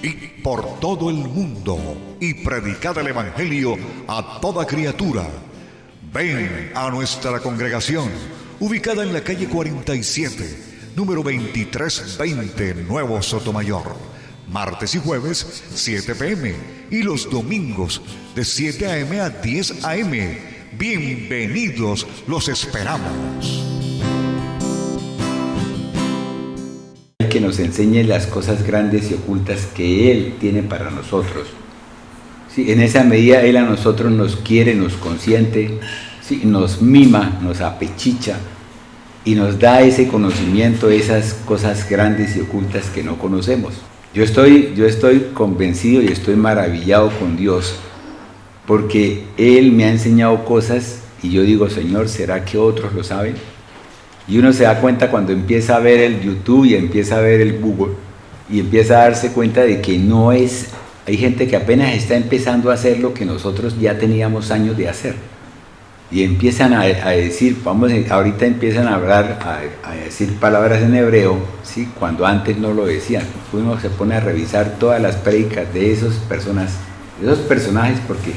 id por todo el mundo y predicad el Evangelio a toda criatura. Ven a nuestra congregación, ubicada en la calle 47, número 2320, Nuevo Sotomayor. Martes y jueves, 7 p.m. y los domingos, de 7 a.m. a 10 a.m. Bienvenidos, los esperamos. Que nos enseñe las cosas grandes y ocultas que Él tiene para nosotros. Sí, en esa medida Él a nosotros nos quiere, nos consiente, sí, nos mima, nos apechicha y nos da ese conocimiento, esas cosas grandes y ocultas que no conocemos. Yo estoy convencido y estoy maravillado con Dios porque Él me ha enseñado cosas y yo digo, Señor, ¿será que otros lo saben? Y uno se da cuenta cuando empieza a ver el YouTube y empieza a ver el Google y empieza a darse cuenta de que no es, hay gente que apenas está empezando a hacer lo que nosotros ya teníamos años de hacer. Y empiezan a decir, ahorita empiezan a hablar, a decir palabras en hebreo, ¿sí? Cuando antes no lo decían. Uno se pone a revisar todas las prédicas de esas personas, de esos personajes, porque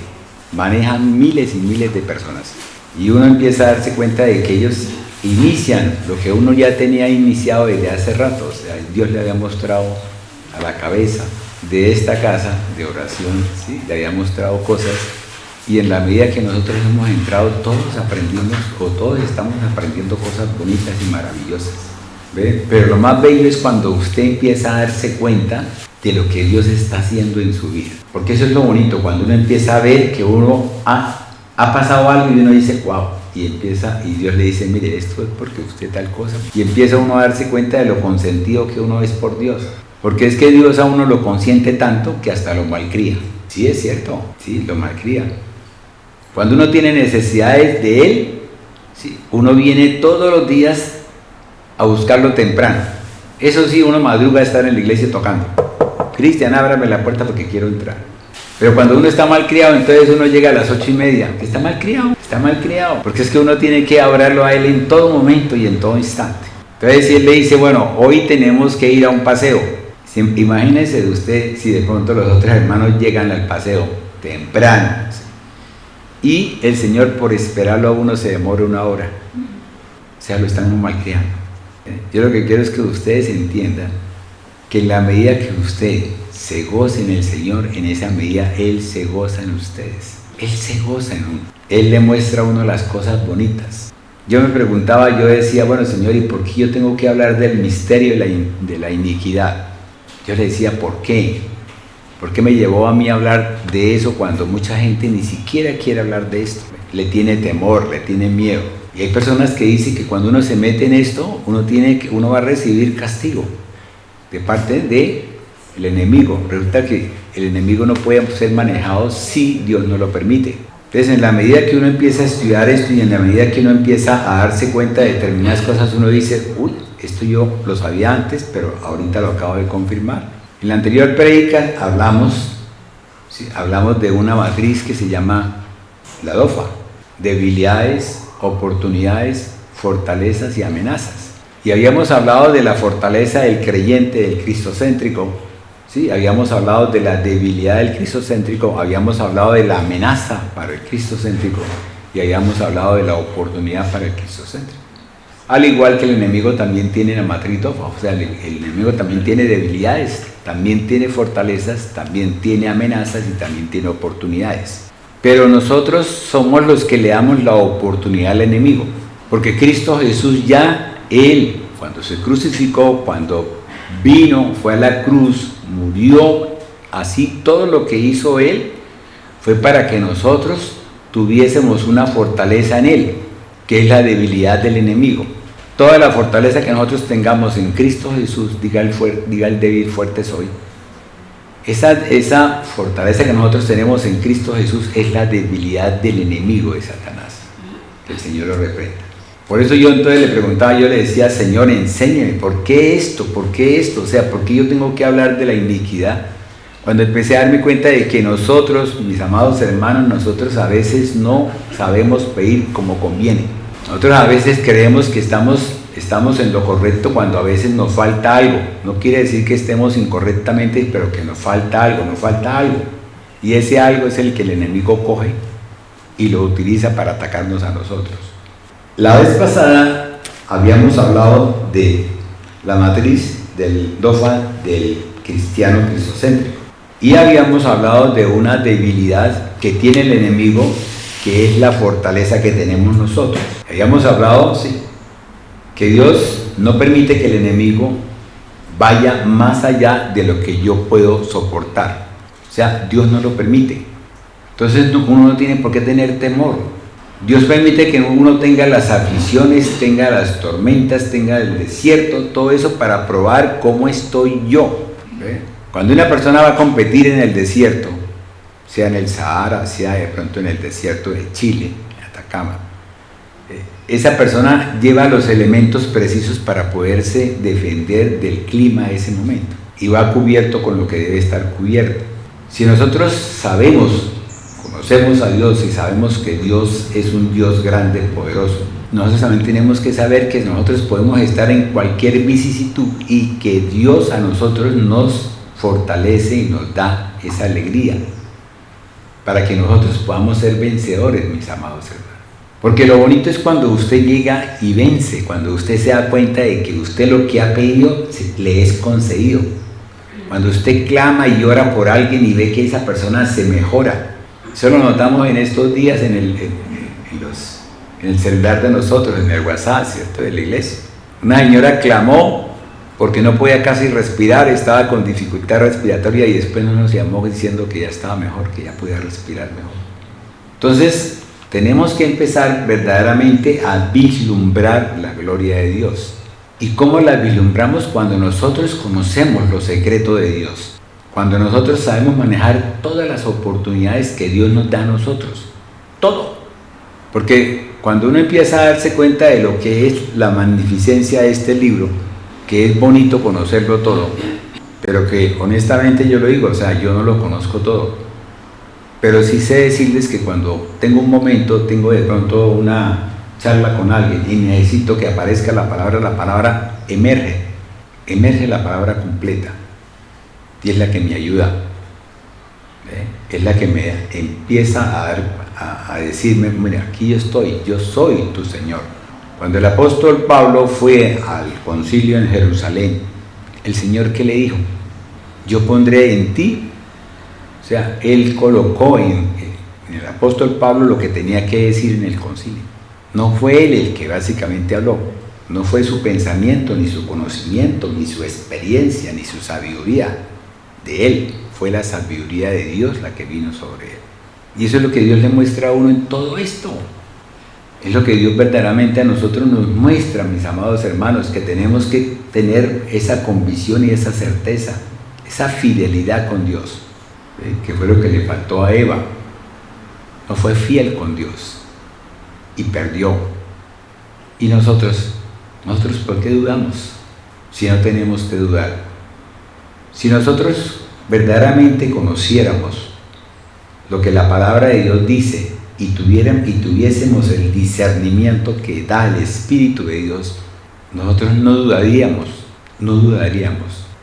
manejan miles y miles de personas. Y uno empieza a darse cuenta de que ellos inician lo que uno ya tenía iniciado desde hace rato. O sea, Dios le había mostrado a la cabeza de esta casa de oración, ¿sí? Le había mostrado cosas, y en la medida que nosotros hemos entrado, todos aprendimos, o todos estamos aprendiendo cosas bonitas y maravillosas. ¿Ve? Pero lo más bello es cuando usted empieza a darse cuenta de lo que Dios está haciendo en su vida, porque eso es lo bonito, cuando uno empieza a ver que uno ha pasado algo y uno dice, wow, y Dios le dice, mire, esto es porque usted tal cosa, y empieza uno a darse cuenta de lo consentido que uno es por Dios, porque es que Dios a uno lo consiente tanto que hasta lo malcría. Sí, es cierto, sí, lo malcría. Cuando uno tiene necesidades de Él, sí, uno viene todos los días a buscarlo temprano. Eso sí, uno madruga a estar en la iglesia tocando, Cristian, ábrame la puerta porque quiero entrar. Pero cuando uno está mal criado, entonces uno llega a las 8:30. Está mal criado, porque es que uno tiene que hablarlo a Él en todo momento y en todo instante. Entonces si Él le dice, bueno, hoy tenemos que ir a un paseo. Imagínese de usted si de pronto los otros hermanos llegan al paseo temprano, ¿sí? Y el Señor por esperarlo a uno se demora 1 hora. O sea, lo están uno mal criando. Yo lo que quiero es que ustedes entiendan que en la medida que usted se goza en el Señor, en esa medida Él se goza en ustedes. Él se goza en uno. Él le muestra a uno las cosas bonitas. Yo me preguntaba, yo decía, bueno, Señor, ¿y por qué yo tengo que hablar del misterio de la iniquidad? Yo le decía, ¿por qué? ¿Por qué me llevó a mí a hablar de eso cuando mucha gente ni siquiera quiere hablar de esto? Le tiene temor, le tiene miedo. Y hay personas que dicen que cuando uno se mete en esto, uno va a recibir castigo de parte del enemigo. Resulta que el enemigo no puede ser manejado si Dios no lo permite. Entonces, en la medida que uno empieza a estudiar esto y en la medida que uno empieza a darse cuenta de determinadas cosas, uno dice, uy, esto yo lo sabía antes, pero ahorita lo acabo de confirmar. En la anterior prédica hablamos de una matriz que se llama la DOFA, debilidades, oportunidades, fortalezas y amenazas. Y habíamos hablado de la fortaleza del creyente, del cristocéntrico, ¿sí? Habíamos hablado de la debilidad del cristocéntrico, habíamos hablado de la amenaza para el cristocéntrico y habíamos hablado de la oportunidad para el cristocéntrico. Al igual que el enemigo también tiene la matriz DOFA, o sea, el enemigo también tiene debilidades, también tiene fortalezas, también tiene amenazas y también tiene oportunidades. Pero nosotros somos los que le damos la oportunidad al enemigo, porque Cristo Jesús ya, Él, cuando se crucificó, cuando vino, fue a la cruz, murió, así todo lo que hizo Él fue para que nosotros tuviésemos una fortaleza en Él, que es la debilidad del enemigo. Toda la fortaleza que nosotros tengamos en Cristo Jesús, diga el débil, fuerte soy. Esa fortaleza que nosotros tenemos en Cristo Jesús es la debilidad del enemigo de Satanás. Que el Señor lo reprenda. Por eso yo entonces le preguntaba, yo le decía, Señor, enséñame, ¿por qué esto? ¿Por qué esto? O sea, ¿por qué yo tengo que hablar de la iniquidad? Cuando empecé a darme cuenta de que nosotros, mis amados hermanos, nosotros a veces no sabemos pedir como conviene. Nosotros a veces creemos que estamos estamos en lo correcto cuando a veces nos falta algo. No quiere decir que estemos incorrectamente, pero que nos falta algo, nos falta algo. Y ese algo es el que el enemigo coge y lo utiliza para atacarnos a nosotros. La vez pasada habíamos hablado de la matriz del dogma del cristiano cristocéntrico. Y habíamos hablado de una debilidad que tiene el enemigo, que es la fortaleza que tenemos nosotros. Habíamos hablado, sí, que Dios no permite que el enemigo vaya más allá de lo que yo puedo soportar. O sea, Dios no lo permite. Entonces uno no tiene por qué tener temor. Dios permite que uno tenga las aflicciones, tenga las tormentas, tenga el desierto, todo eso para probar cómo estoy yo. ¿Ve? Cuando una persona va a competir en el desierto, sea en el Sahara, sea de pronto en el desierto de Chile, en Atacama, esa persona lleva los elementos precisos para poderse defender del clima de ese momento y va cubierto con lo que debe estar cubierto. Si nosotros sabemos, conocemos a Dios y sabemos que Dios es un Dios grande, poderoso, nosotros también tenemos que saber que nosotros podemos estar en cualquier vicisitud y que Dios a nosotros nos fortalece y nos da esa alegría para que nosotros podamos ser vencedores, mis amados hermanos. Porque lo bonito es cuando usted llega y vence, cuando usted se da cuenta de que usted lo que ha pedido le es concedido. Cuando usted clama y ora por alguien y ve que esa persona se mejora. Eso lo notamos en estos días en el celular de nosotros, en el WhatsApp, ¿cierto?, de la iglesia. Una señora clamó porque no podía casi respirar, estaba con dificultad respiratoria y después nos llamó diciendo que ya estaba mejor, que ya podía respirar mejor. Entonces, tenemos que empezar verdaderamente a vislumbrar la gloria de Dios. ¿Y cómo la vislumbramos? Cuando nosotros conocemos los secretos de Dios. Cuando nosotros sabemos manejar todas las oportunidades que Dios nos da a nosotros. Todo. Porque cuando uno empieza a darse cuenta de lo que es la magnificencia de este libro, que es bonito conocerlo todo, pero que honestamente yo lo digo, o sea, yo no lo conozco todo. Pero sí sé decirles que cuando tengo un momento, tengo de pronto una charla con alguien y necesito que aparezca la palabra emerge la palabra completa. Y es la que me ayuda, es la que me empieza a decirme, mira, aquí yo estoy, yo soy tu Señor. Cuando el apóstol Pablo fue al concilio en Jerusalén, el Señor, ¿qué le dijo? Yo pondré en ti. O sea, él colocó en el apóstol Pablo lo que tenía que decir en el concilio. No fue él el que básicamente habló, no fue su pensamiento, ni su conocimiento, ni su experiencia, ni su sabiduría de él. Fue la sabiduría de Dios la que vino sobre él. Y eso es lo que Dios le muestra a uno en todo esto. Es lo que Dios verdaderamente a nosotros nos muestra, mis amados hermanos, que tenemos que tener esa convicción y esa certeza, esa fidelidad con Dios, que fue lo que le faltó a Eva. No fue fiel con Dios y perdió. Y nosotros ¿por qué dudamos? Si no tenemos que dudar. Si nosotros verdaderamente conociéramos lo que la palabra de Dios dice y tuviésemos el discernimiento que da el Espíritu de Dios, nosotros no dudaríamos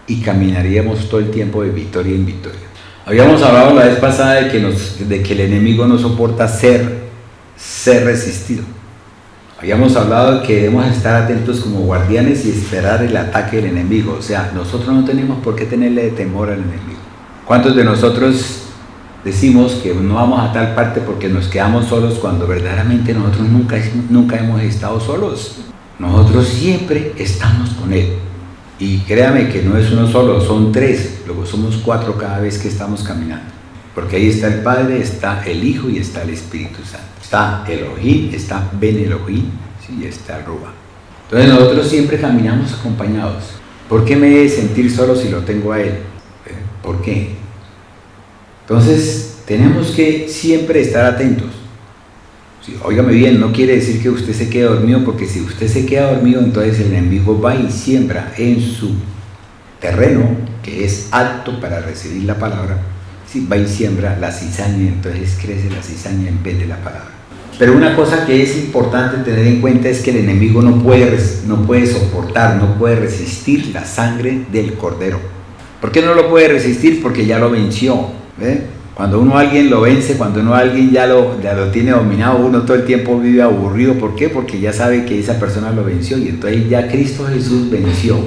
y caminaríamos todo el tiempo de victoria en victoria. Habíamos hablado la vez pasada de que el enemigo no soporta ser resistido. Habíamos hablado de que debemos estar atentos como guardianes y esperar el ataque del enemigo. O sea, nosotros no tenemos por qué tenerle temor al enemigo. ¿Cuántos de nosotros decimos que no vamos a tal parte porque nos quedamos solos cuando verdaderamente nosotros nunca hemos estado solos? Nosotros siempre estamos con Él. Y créame que no es uno solo, son tres, luego somos cuatro cada vez que estamos caminando. Porque ahí está el Padre, está el Hijo y está el Espíritu Santo. Está Elohim, está Ben Elohim, ¿sí? Y está Ruba. Entonces nosotros siempre caminamos acompañados. ¿Por qué me he de sentir solo si lo tengo a Él? ¿Por qué? Entonces tenemos que siempre estar atentos. Sí, óigame bien, no quiere decir que usted se quede dormido, porque si usted se queda dormido, entonces el enemigo va y siembra en su terreno, que es apto para recibir la palabra, sí, va y siembra la cizaña, entonces crece la cizaña en vez de la palabra. Pero una cosa que es importante tener en cuenta es que el enemigo no puede soportar, no puede resistir la sangre del Cordero. ¿Por qué no lo puede resistir? Porque ya lo venció. Cuando uno a alguien lo vence, cuando uno a alguien ya lo tiene dominado, uno todo el tiempo vive aburrido. ¿Por qué? Porque ya sabe que esa persona lo venció, y entonces ya Cristo Jesús venció.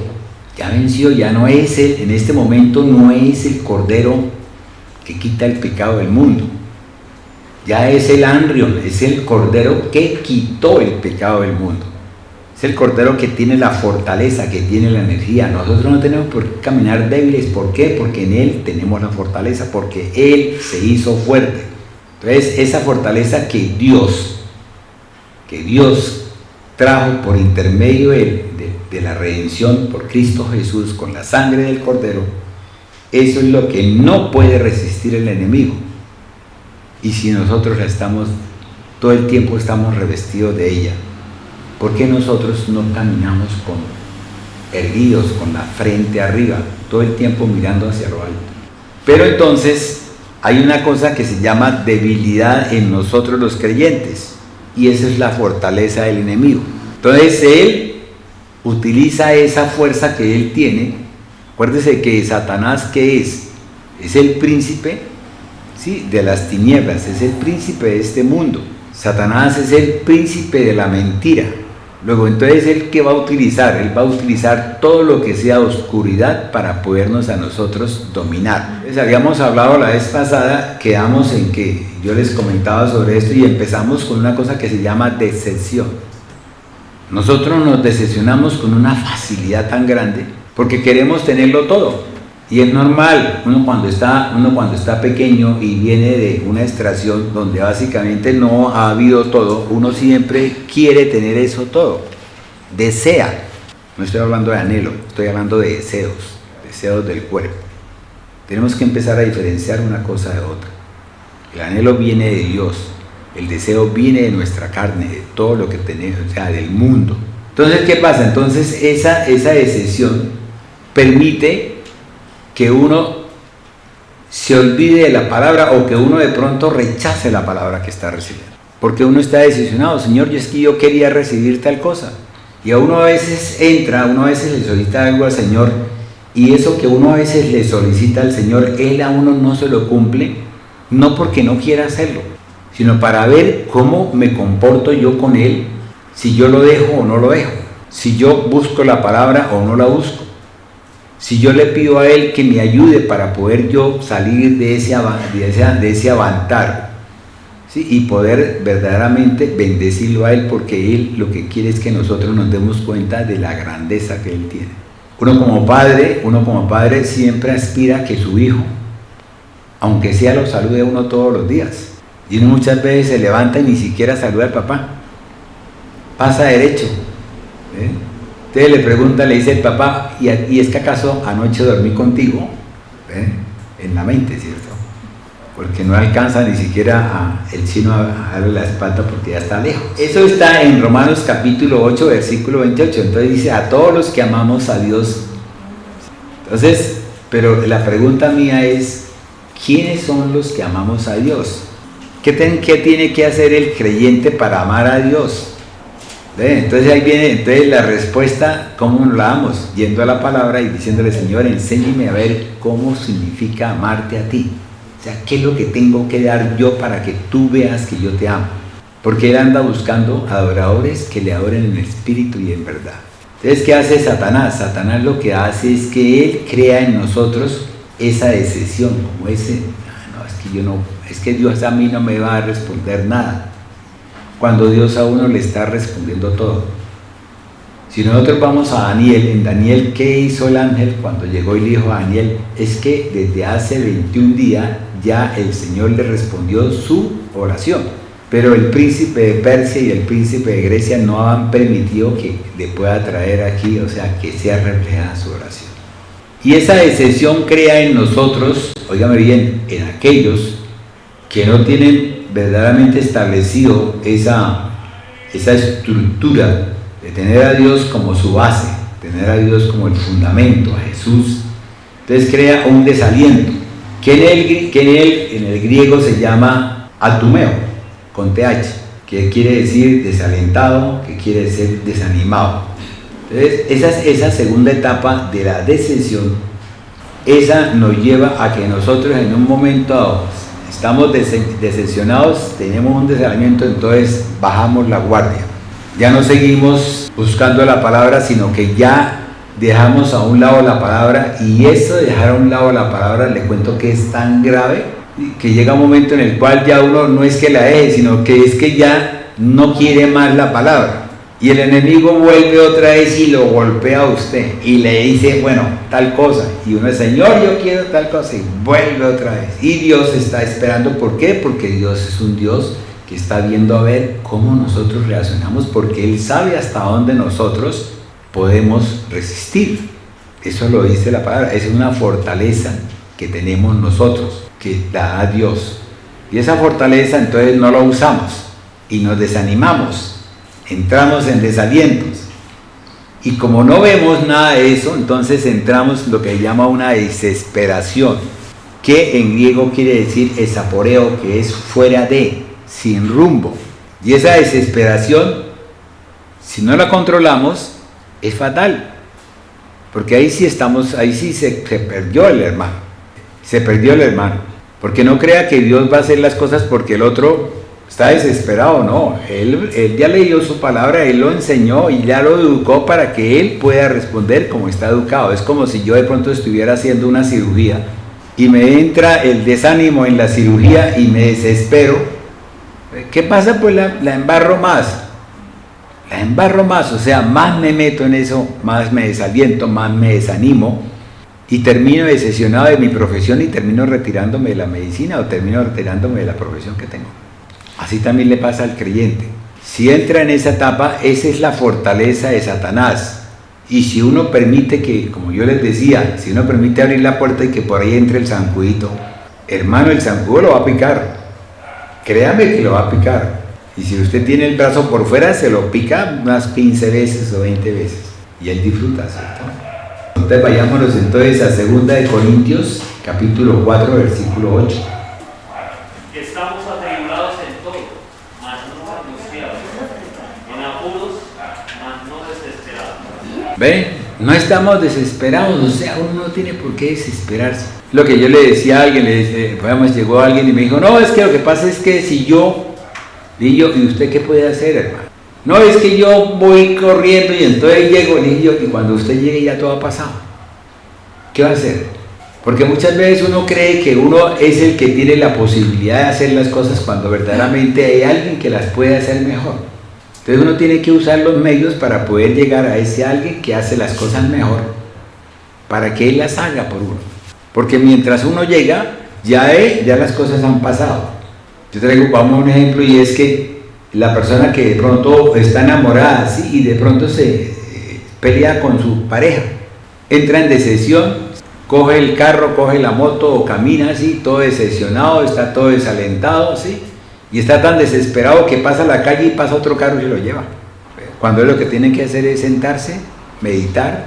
Ya venció, ya no es él, en este momento no es el Cordero que quita el pecado del mundo. Ya es el Anrion, es el Cordero que quitó el pecado del mundo. Es el Cordero que tiene la fortaleza, que tiene la energía. Nosotros no tenemos por qué caminar débiles. ¿Por qué? Porque en Él tenemos la fortaleza, porque Él se hizo fuerte. Entonces, esa fortaleza que Dios trajo por intermedio de la redención por Cristo Jesús con la sangre del Cordero, eso es lo que no puede resistir el enemigo. Y si nosotros todo el tiempo estamos revestidos de ella, ¿por qué nosotros no caminamos erguidos, con la frente arriba, todo el tiempo mirando hacia lo alto? Pero entonces hay una cosa que se llama debilidad en nosotros los creyentes, y esa es la fortaleza del enemigo. Entonces él utiliza esa fuerza que él tiene. Acuérdese que Satanás, ¿qué es? Es el príncipe, ¿sí?, de las tinieblas, es el príncipe de este mundo. Satanás es el príncipe de la mentira. Luego, entonces, ¿él qué va a utilizar? Él va a utilizar todo lo que sea oscuridad para podernos a nosotros dominar. Les habíamos hablado la vez pasada, quedamos en que yo les comentaba sobre esto y empezamos con una cosa que se llama decepción. Nosotros nos decepcionamos con una facilidad tan grande porque queremos tenerlo todo. Y es normal, uno cuando está pequeño y viene de una extracción donde básicamente no ha habido todo, uno siempre quiere tener eso todo, desea. No estoy hablando de anhelo, estoy hablando de deseos del cuerpo. Tenemos que empezar a diferenciar una cosa de otra. El anhelo viene de Dios, el deseo viene de nuestra carne, de todo lo que tenemos, o sea, del mundo. Entonces, ¿qué pasa? Entonces, esa decisión permite que uno se olvide de la palabra, o que uno de pronto rechace la palabra que está recibiendo. Porque uno está decisionado: Señor, yo quería recibir tal cosa. Y a uno a veces uno a veces le solicita algo al Señor, y eso que uno a veces le solicita al Señor, Él a uno no se lo cumple, no porque no quiera hacerlo, sino para ver cómo me comporto yo con Él, si yo lo dejo o no lo dejo, si yo busco la palabra o no la busco. Si yo le pido a Él que me ayude para poder yo salir de ese avantar, ¿sí?, y poder verdaderamente bendecirlo a Él, porque Él lo que quiere es que nosotros nos demos cuenta de la grandeza que Él tiene. Uno como padre siempre aspira a que su hijo, aunque sea, lo salude a uno todos los días. Y uno muchas veces se levanta y ni siquiera saluda al papá, pasa derecho. Entonces le pregunta, le dice el papá: ¿y es que acaso anoche dormí contigo? En la mente, ¿cierto? Porque no alcanza ni siquiera el chino a darle la espalda porque ya está lejos. Eso está en Romanos capítulo 8, versículo 28. Entonces dice: a todos los que amamos a Dios. Entonces, pero la pregunta mía es: ¿quiénes son los que amamos a Dios? ¿Qué tiene que hacer el creyente para amar a Dios? Entonces ahí viene la respuesta: ¿cómo nos la damos? Yendo a la palabra y diciéndole: Señor, enséñame a ver cómo significa amarte a ti. O sea, ¿qué es lo que tengo que dar yo para que tú veas que yo te amo? Porque Él anda buscando adoradores que le adoren en espíritu y en verdad. Entonces, ¿qué hace Satanás? Satanás lo que hace es que Él crea en nosotros esa decisión, como es que Dios a mí no me va a responder nada, cuando Dios a uno le está respondiendo todo. Si nosotros vamos a Daniel, en Daniel, ¿qué hizo el ángel cuando llegó y le dijo a Daniel? Es que desde hace 21 días ya el Señor le respondió su oración, pero el príncipe de Persia y el príncipe de Grecia no han permitido que le pueda traer aquí, o sea, que sea reflejada su oración. Y esa decisión crea en nosotros, óigame bien, en aquellos que no tienen verdaderamente establecido esa estructura de tener a Dios como su base, tener a Dios como el fundamento, a Jesús. Entonces crea un desaliento, que en el griego se llama atumeo, con TH. que quiere decir desalentado, que quiere decir desanimado. Entonces, esa segunda etapa de la decepción, esa nos lleva a que nosotros en un momento dado estamos decepcionados, tenemos un desalentamiento, entonces bajamos la guardia. Ya no seguimos buscando la palabra, sino que ya dejamos a un lado la palabra, y eso de dejar a un lado la palabra, le cuento que es tan grave que llega un momento en el cual ya uno no es que la deje, sino que es que ya no quiere más la palabra. Y el enemigo vuelve otra vez y lo golpea a usted y le dice, bueno, tal cosa. Y uno dice, Señor, yo quiero tal cosa, y vuelve otra vez. Y Dios está esperando. ¿Por qué? Porque Dios es un Dios que está viendo a ver cómo nosotros reaccionamos, porque Él sabe hasta dónde nosotros podemos resistir. Eso lo dice la palabra, es una fortaleza que tenemos nosotros, que da a Dios. Y esa fortaleza entonces no la usamos y nos desanimamos. Entramos en desalientos, y como no vemos nada de eso, entonces entramos en lo que se llama una desesperación, que en griego quiere decir esaporeo, que es fuera de, sin rumbo. Y esa desesperación, si no la controlamos, es fatal, porque ahí sí se perdió el hermano, porque no crea que Dios va a hacer las cosas porque el otro está desesperado. No, él ya leyó su palabra, Él lo enseñó y ya lo educó para que Él pueda responder como está educado. Es como si yo de pronto estuviera haciendo una cirugía y me entra el desánimo en la cirugía y me desespero. ¿Qué pasa? Pues la embarro más, o sea, más me meto en eso, más me desaliento, más me desanimo, y termino decepcionado de mi profesión y termino retirándome de la medicina, o termino retirándome de la profesión que tengo. Así también le pasa al creyente. Si entra en esa etapa, esa es la fortaleza de Satanás. Y si uno permite que, como yo les decía, si uno permite abrir la puerta y que por ahí entre el zancudito, hermano, el zancudo lo va a picar. Créame que lo va a picar. Y si usted tiene el brazo por fuera, se lo pica unas 15 veces o 20 veces. Y él disfruta, ¿cierto? Entonces vayámonos entonces a 2 de Corintios, capítulo 4, versículo 8. Estamos atribulados en todo, mas no angustiados, en apuros, mas no desesperados. ¿Ve? No estamos desesperados, o sea, uno no tiene por qué desesperarse. Lo que yo le decía a alguien, llegó alguien y me dijo, no, es que lo que pasa es que si yo, ¿y usted qué puede hacer, hermano? No, es que yo voy corriendo y entonces llego, y cuando usted llegue ya todo ha pasado. ¿Qué va a hacer? Porque muchas veces uno cree que uno es el que tiene la posibilidad de hacer las cosas cuando verdaderamente hay alguien que las puede hacer mejor. Entonces uno tiene que usar los medios para poder llegar a ese alguien que hace las cosas mejor, para que él las haga por uno. Porque mientras uno llega, ya las cosas han pasado. Yo vamos a un ejemplo, y es que la persona que de pronto está enamorada, ¿sí? Y de pronto se pelea con su pareja, entra en decepción, coge el carro, coge la moto o camina así, todo decepcionado, está todo desalentado, ¿sí? Y está tan desesperado que pasa a la calle y pasa otro carro y se lo lleva. Cuando lo que tiene que hacer es sentarse, meditar,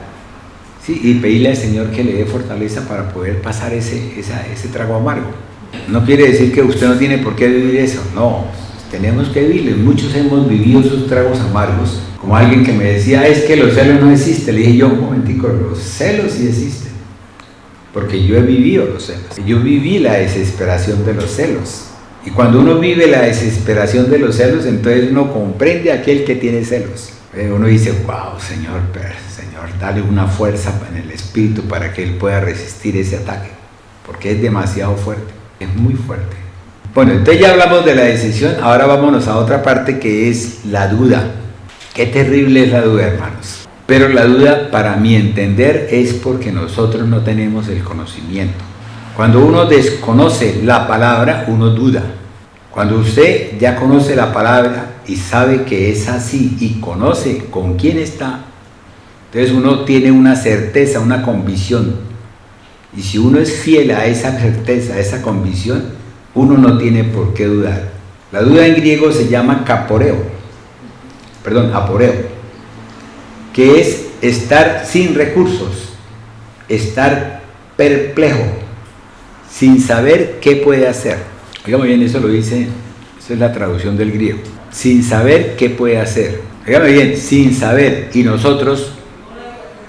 ¿sí? Y pedirle al Señor que le dé fortaleza para poder pasar ese trago amargo. No quiere decir que usted no tiene por qué vivir eso, no, tenemos que vivirlo. Muchos hemos vivido esos tragos amargos, como alguien que me decía, es que los celos no existen. Le dije yo, un momentico, los celos sí existen, porque yo he vivido los celos, yo viví la desesperación de los celos. Y cuando uno vive la desesperación de los celos, entonces uno comprende a aquel que tiene celos. Uno dice, wow, Señor, dale una fuerza en el espíritu para que él pueda resistir ese ataque, porque es demasiado fuerte, es muy fuerte. Bueno, entonces ya hablamos de la decisión, ahora vámonos a otra parte, que es la duda. Qué terrible es la duda, hermanos. Pero la duda, para mi entender, es porque nosotros no tenemos el conocimiento. Cuando uno desconoce la palabra, uno duda. Cuando usted ya conoce la palabra y sabe que es así y conoce con quién está, entonces uno tiene una certeza, una convicción. Y si uno es fiel a esa certeza, a esa convicción, uno no tiene por qué dudar. La duda en griego se llama aporeo, que es estar sin recursos, estar perplejo, sin saber qué puede hacer. Oiga muy bien, eso lo dice, esa es la traducción del griego. sin saber qué puede hacer. Dígame bien, sin saber. ¿Y nosotros?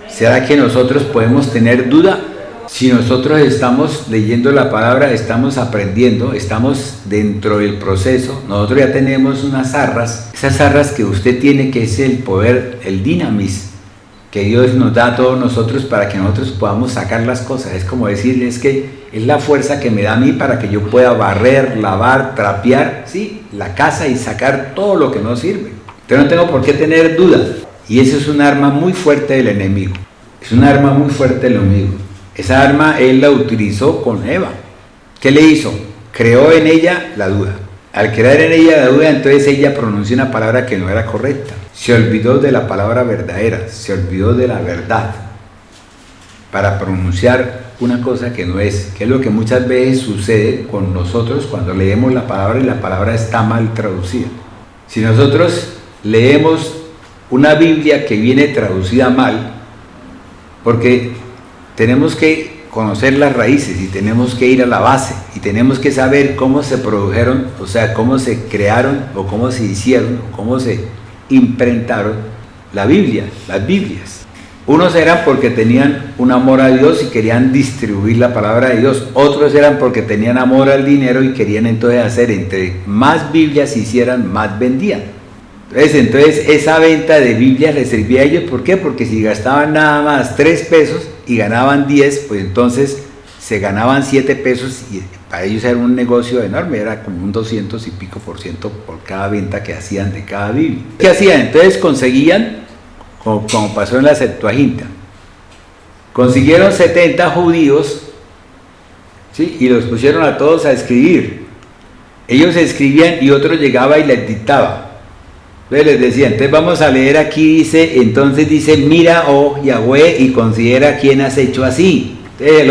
¿Será que nosotros podemos tener duda? Si nosotros estamos leyendo la palabra, estamos aprendiendo, estamos dentro del proceso, nosotros ya tenemos unas arras, esas arras que usted tiene, que es el poder, el dinamis, que Dios nos da a todos nosotros para que nosotros podamos sacar las cosas. Es como decirle, es que es la fuerza que me da a mí para que yo pueda barrer, lavar, trapear, ¿sí?, la casa y sacar todo lo que no sirve. Entonces no tengo por qué tener dudas. Y eso es un arma muy fuerte del enemigo. Es un arma muy fuerte del enemigo. Esa arma él la utilizó con Eva. ¿Qué le hizo? Creó en ella la duda. Al crear en ella la duda, entonces ella pronunció una palabra que no era correcta. Se olvidó de la palabra verdadera, se olvidó de la verdad para pronunciar una cosa que no es, que es lo que muchas veces sucede con nosotros cuando leemos la palabra y la palabra está mal traducida. Si nosotros leemos una Biblia que viene traducida mal, porque tenemos que conocer las raíces y tenemos que ir a la base y tenemos que saber cómo se produjeron, o sea, cómo se crearon o cómo se hicieron, o cómo se imprentaron la Biblia, las Biblias. Unos eran porque tenían un amor a Dios y querían distribuir la palabra de Dios. Otros eran porque tenían amor al dinero y querían entonces hacer, entre más Biblias hicieran, más vendían. Entonces esa venta de Biblias les servía a ellos. ¿Por qué? Porque si gastaban nada más 3 pesos y ganaban 10, pues entonces se ganaban 7 pesos y para ellos era un negocio enorme, era como un 200 y pico % por cada venta que hacían de cada Biblia. ¿Qué hacían? Entonces conseguían, como pasó en la Septuaginta, consiguieron 70 judíos, ¿sí?, y los pusieron a todos a escribir. Ellos escribían y otro llegaba y les dictaba. Entonces les decía, entonces vamos a leer aquí, dice, mira, oh Yahweh, y considera quién has hecho así. Entonces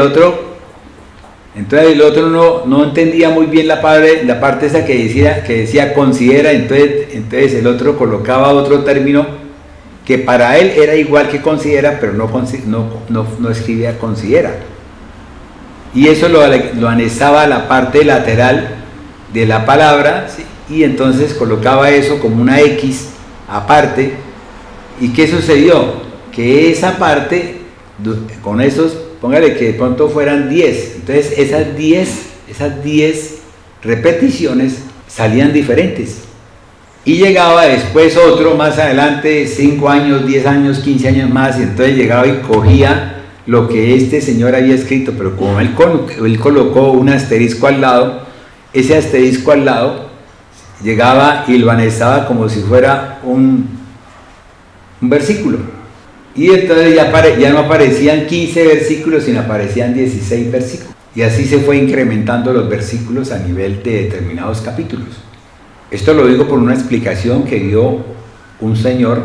el otro no entendía muy bien la parte esa que decía considera, entonces el otro colocaba otro término que para él era igual que considera, pero no escribía considera. Y eso lo anexaba a la parte lateral de la palabra, ¿sí?, y entonces colocaba eso como una X aparte. ¿Y qué sucedió? Que esa parte, con esos, póngale que de pronto fueran 10, entonces esas 10 repeticiones salían diferentes. Y llegaba después otro más adelante, 5 años, 10 años, 15 años más, y entonces llegaba y cogía lo que este señor había escrito, pero como él colocó un asterisco al lado, ese asterisco al lado llegaba y lo anexaba como si fuera un versículo. Y entonces ya no aparecían 15 versículos, sino aparecían 16 versículos. Y así se fue incrementando los versículos a nivel de determinados capítulos. Esto lo digo por una explicación que dio un señor,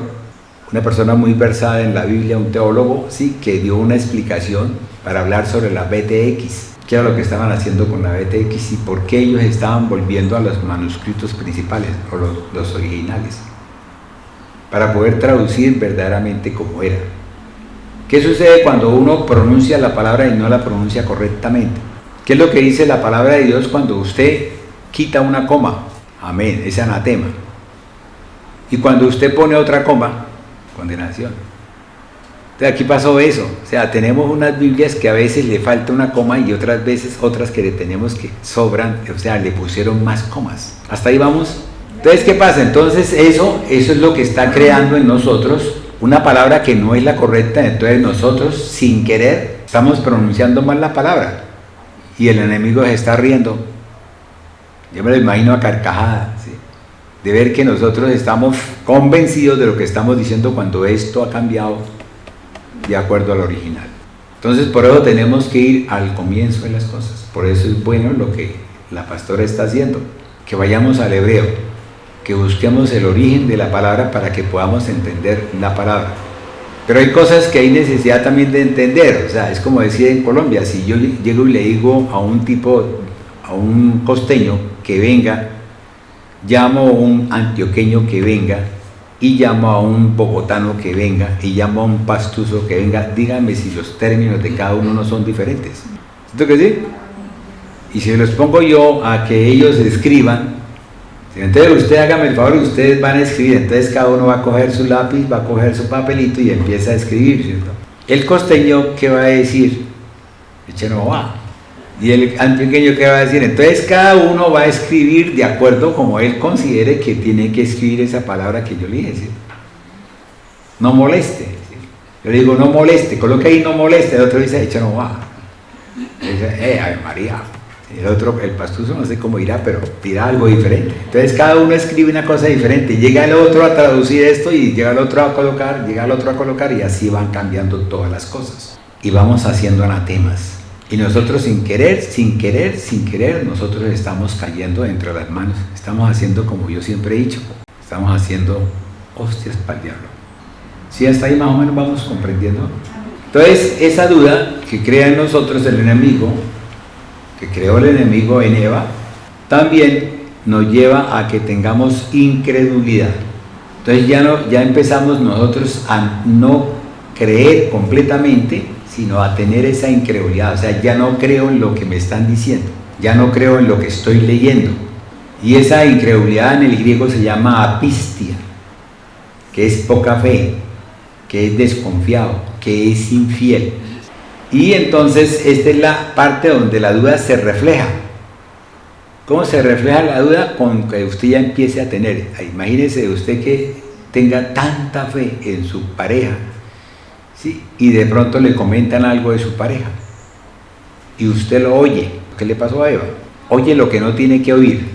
una persona muy versada en la Biblia, un teólogo, sí, que dio una explicación para hablar sobre la BTX, qué era lo que estaban haciendo con la BTX y por qué ellos estaban volviendo a los manuscritos principales o los originales, para poder traducir verdaderamente como era. ¿Qué sucede cuando uno pronuncia la palabra y no la pronuncia correctamente? ¿Qué es lo que dice la palabra de Dios cuando usted quita una coma? Amén, es anatema. Y cuando usted pone otra coma, condenación. Entonces aquí pasó eso, o sea, tenemos unas Biblias que a veces le falta una coma y otras veces otras que le tenemos que sobran, o sea, le pusieron más comas. ¿Hasta ahí vamos? Entonces, ¿qué pasa? Entonces eso es lo que está creando en nosotros una palabra que no es la correcta. Entonces nosotros, sin querer, estamos pronunciando mal la palabra y el enemigo se está riendo. Yo me lo imagino a carcajada, ¿sí?, de ver que nosotros estamos convencidos de lo que estamos diciendo cuando esto ha cambiado de acuerdo al original. Entonces por eso tenemos que ir al comienzo de las cosas. Por eso es bueno lo que la pastora está haciendo, que vayamos al hebreo, que busquemos el origen de la palabra para que podamos entender la palabra. Pero hay cosas que hay necesidad también de entender, o sea, es como decir en Colombia, si yo llego y le digo a un costeño que venga, llamo a un antioqueño que venga, y llamo a un bogotano que venga, y llamo a un pastuso que venga, díganme si los términos de cada uno no son diferentes. ¿Cierto que sí? Y si los pongo yo a que ellos escriban, Entonces usted hágame el favor, ustedes van a escribir, entonces cada uno va a coger su lápiz, va a coger su papelito y empieza a escribir, ¿cierto? El costeño, ¿qué va a decir? Eche no va. Y el antioqueño, ¿qué va a decir? Entonces cada uno va a escribir de acuerdo como él considere que tiene que escribir esa palabra que yo le dije, ¿sí? No moleste. ¿Sí? Yo le digo, no moleste, coloque ahí no moleste, el otro dice, eche no va. Dice, Ave María. El otro, el pastuso, no sé cómo irá, pero dirá algo diferente. Entonces cada uno escribe una cosa diferente. Llega el otro a traducir esto y llega el otro a colocar, llega el otro a colocar y así van cambiando todas las cosas. Y vamos haciendo anatemas. Y nosotros sin querer, nosotros estamos cayendo dentro de las manos. Estamos haciendo como yo siempre he dicho, estamos haciendo hostias para el diablo. ¿Sí? Hasta ahí más o menos vamos comprendiendo. Entonces esa duda que crea en nosotros el enemigo, que creó el enemigo en Eva, también nos lleva a que tengamos incredulidad. Entonces ya empezamos nosotros a no creer completamente, sino a tener esa incredulidad. O sea, ya no creo en lo que me están diciendo, ya no creo en lo que estoy leyendo. Y esa incredulidad en el griego se llama apistia, que es poca fe, que es desconfiado, que es infiel. Y entonces esta es la parte donde la duda se refleja. ¿Cómo se refleja la duda? Con que usted ya empiece a tener. Imagínese usted que tenga tanta fe en su pareja, ¿sí? Y de pronto le comentan algo de su pareja y usted lo oye. ¿Qué le pasó a Eva? Oye lo que no tiene que oír,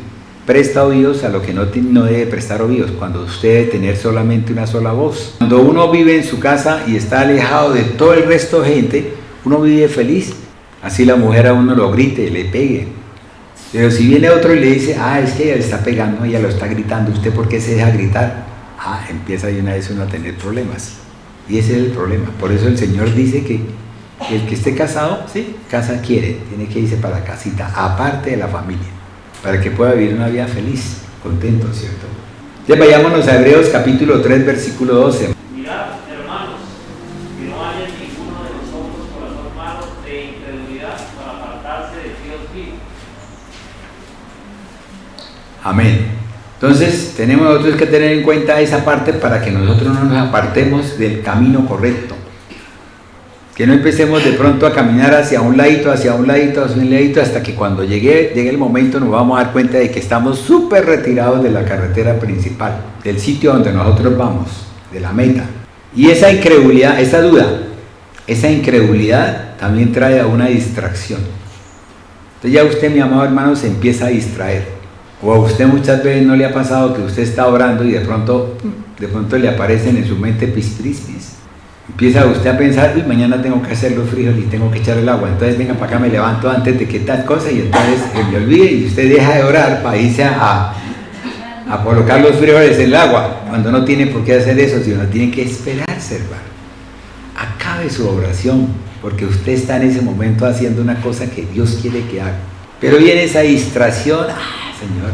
presta oídos a lo que no debe prestar oídos, cuando usted debe tener solamente una sola voz. Cuando uno vive en su casa y está alejado de todo el resto de gente, uno vive feliz, así la mujer a uno lo grite, le pegue. Pero si viene otro y le dice, es que ella le está pegando, ella lo está gritando, ¿usted por qué se deja gritar? Empieza de una vez uno a tener problemas. Y ese es el problema. Por eso el Señor dice que el que esté casado, ¿sí? Casa quiere, tiene que irse para la casita, aparte de la familia, para que pueda vivir una vida feliz, contento, ¿cierto? Entonces vayámonos a Hebreos capítulo 3, versículo 12. Mirad, hermanos, que no haya en ninguno de nosotros corazón malo de incredulidad para apartarse de Dios vivo. Amén. Entonces tenemos nosotros que tener en cuenta esa parte para que nosotros no nos apartemos del camino correcto. Que no empecemos de pronto a caminar hacia un ladito, hasta que cuando llegue el momento nos vamos a dar cuenta de que estamos súper retirados de la carretera principal, del sitio donde nosotros vamos, de la meta. Y esa incredulidad, esa duda, esa incredulidad también trae a una distracción. Entonces ya usted, mi amado hermano, se empieza a distraer. O a usted muchas veces no le ha pasado que usted está orando y de pronto le aparecen en su mente pistrispis. Empieza usted a pensar, mañana tengo que hacer los frijoles y tengo que echar el agua, entonces venga para acá, me levanto antes de que tal cosa, y entonces me olvide y usted deja de orar para irse a colocar los frijoles en el agua, cuando no tiene por qué hacer eso, sino tiene que esperarse, hermano. Acabe su oración, porque usted está en ese momento haciendo una cosa que Dios quiere que haga. Pero viene esa distracción, Señor,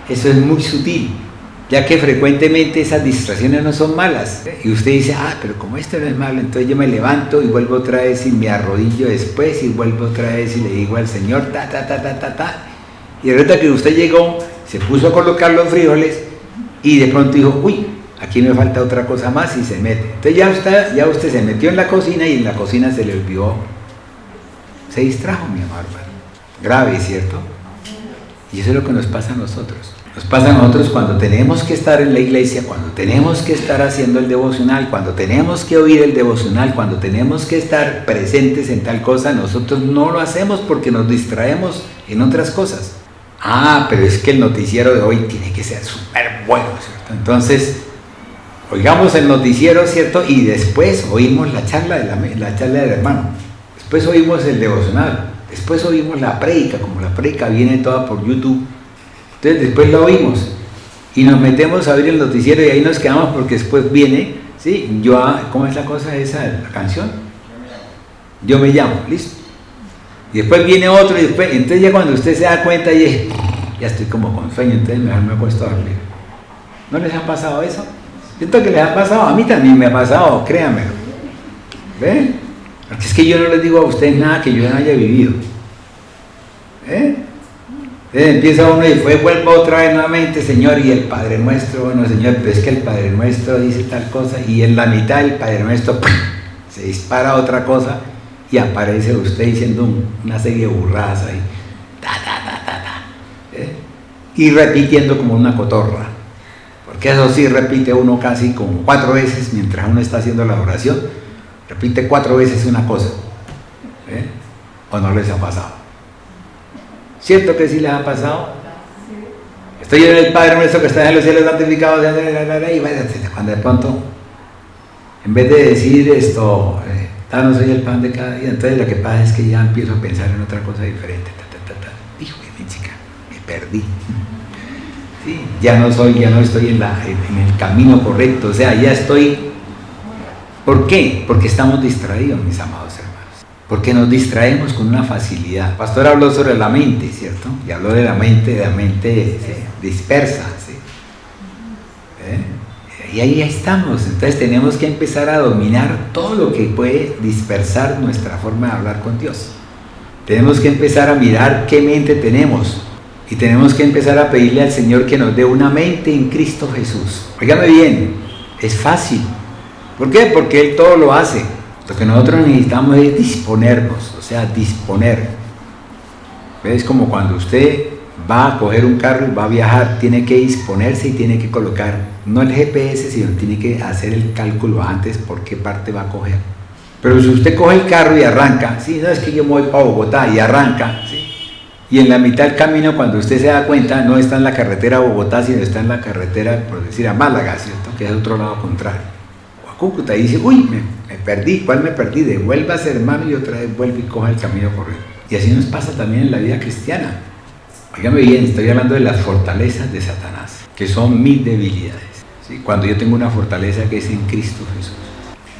eso es muy sutil, ya que frecuentemente esas distracciones no son malas. Y usted dice, pero como esto no es malo, entonces yo me levanto y vuelvo otra vez y me arrodillo después y vuelvo otra vez y le digo al Señor, Y resulta que usted llegó, se puso a colocar los frijoles y de pronto dijo, aquí me falta otra cosa más y se mete. Entonces ya usted se metió en la cocina y en la cocina se le olvidó, se distrajo, mi amor. Grave, ¿cierto? Y eso es lo que nos pasa a nosotros. Nos pasa a nosotros cuando tenemos que estar en la iglesia, cuando tenemos que estar haciendo el devocional, cuando tenemos que oír el devocional, cuando tenemos que estar presentes en tal cosa, nosotros no lo hacemos porque nos distraemos en otras cosas. Pero es que el noticiero de hoy tiene que ser súper bueno, ¿cierto? Entonces, oigamos el noticiero, ¿cierto? Y después oímos la charla del hermano. Después oímos el devocional. Después oímos la prédica, como la prédica viene toda por YouTube. Entonces después la oímos y nos metemos a oír el noticiero y ahí nos quedamos porque después viene, ¿sí? ¿Cómo es la cosa esa, la canción? Yo me llamo, listo. Y después viene otro y después, entonces ya cuando usted se da cuenta, ya estoy como con sueño, entonces mejor me acuesto a dormir. ¿No les ha pasado eso? Siento que les ha pasado, a mí también me ha pasado, créanmelo. ¿Ven? Porque es que yo no les digo a ustedes nada que yo no haya vivido. Entonces empieza uno y después vuelve otra vez nuevamente, Señor, y el Padre Nuestro, bueno, Señor, pero es que el Padre Nuestro dice tal cosa, y en la mitad del Padre Nuestro ¡pum!, se dispara otra cosa y aparece usted diciendo una serie de burradas ahí, y repitiendo como una cotorra, porque eso sí repite uno casi como 4 veces mientras uno está haciendo la oración, repite 4 veces una cosa, ¿o no les ha pasado? ¿Cierto que sí les ha pasado? Estoy en el Padre Nuestro que está en los cielos santificado, y cuando de pronto, en vez de decir esto, danos hoy el pan de cada día, entonces lo que pasa es que ya empiezo a pensar en otra cosa diferente. Hijo de mi chica, me perdí. Sí, ya no estoy en el camino correcto, o sea, ya estoy. ¿Por qué? Porque estamos distraídos, mis amados hermanos. Porque nos distraemos con una facilidad. El pastor habló sobre la mente, ¿cierto? Y habló de la mente dispersa, ¿sí? Y ahí estamos. Entonces tenemos que empezar a dominar todo lo que puede dispersar nuestra forma de hablar con Dios. Tenemos que empezar a mirar qué mente tenemos. Y tenemos que empezar a pedirle al Señor que nos dé una mente en Cristo Jesús. Óigame bien, es fácil. ¿Por qué? Porque Él todo lo hace. Lo que nosotros necesitamos es disponernos, o sea, disponer. Es como cuando usted va a coger un carro y va a viajar, tiene que disponerse y tiene que colocar, no el GPS, sino tiene que hacer el cálculo antes por qué parte va a coger. Pero si usted coge el carro y arranca, sí, no es que yo me voy para Bogotá y arranca, ¿sí? Y en la mitad del camino, cuando usted se da cuenta, no está en la carretera a Bogotá, sino está en la carretera, por decir, a Málaga, ¿cierto? Que es otro lado contrario. Cúcuta, y dice, uy, me perdí, ¿cuál me perdí? Devuélvase, hermano, y otra vez vuelve y coja el camino correcto. Y así nos pasa también en la vida cristiana. Óigame bien, estoy hablando de las fortalezas de Satanás, que son mis debilidades, ¿sí? Cuando yo tengo una fortaleza que es en Cristo Jesús.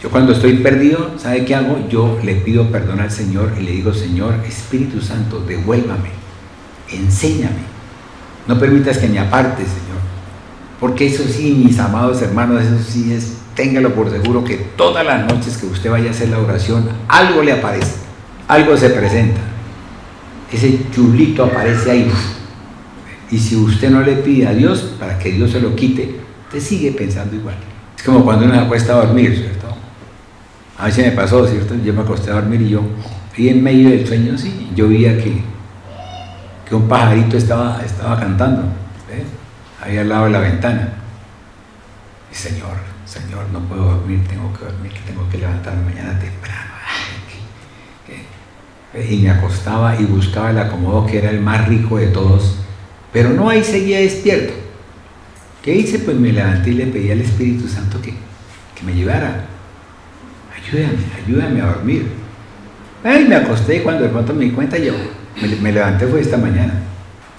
Yo cuando estoy perdido, ¿sabe qué hago? Yo le pido perdón al Señor y le digo, Señor, Espíritu Santo, devuélvame, enséñame, no permitas que me aparte, Señor. Porque eso sí, mis amados hermanos, eso sí es, téngalo por seguro que todas las noches que usted vaya a hacer la oración, algo le aparece, algo se presenta. Ese chulito aparece ahí. Y si usted no le pide a Dios para que Dios se lo quite, usted sigue pensando igual. Es como cuando uno se acuesta a dormir, ¿cierto? A mí se me pasó, ¿cierto? Yo me acosté a dormir y yo, ahí en medio del sueño, sí, yo veía que un pajarito estaba cantando, ¿ves? Ahí al lado de la ventana. Y Señor, no puedo dormir, tengo que levantarme mañana temprano. Y me acostaba y buscaba el acomodo que era el más rico de todos, pero no, ahí seguía despierto. ¿Qué hice? Pues me levanté y le pedí al Espíritu Santo que me llevara. Ayúdame a dormir. Y me acosté y cuando de pronto me di cuenta yo me levanté fue esta mañana.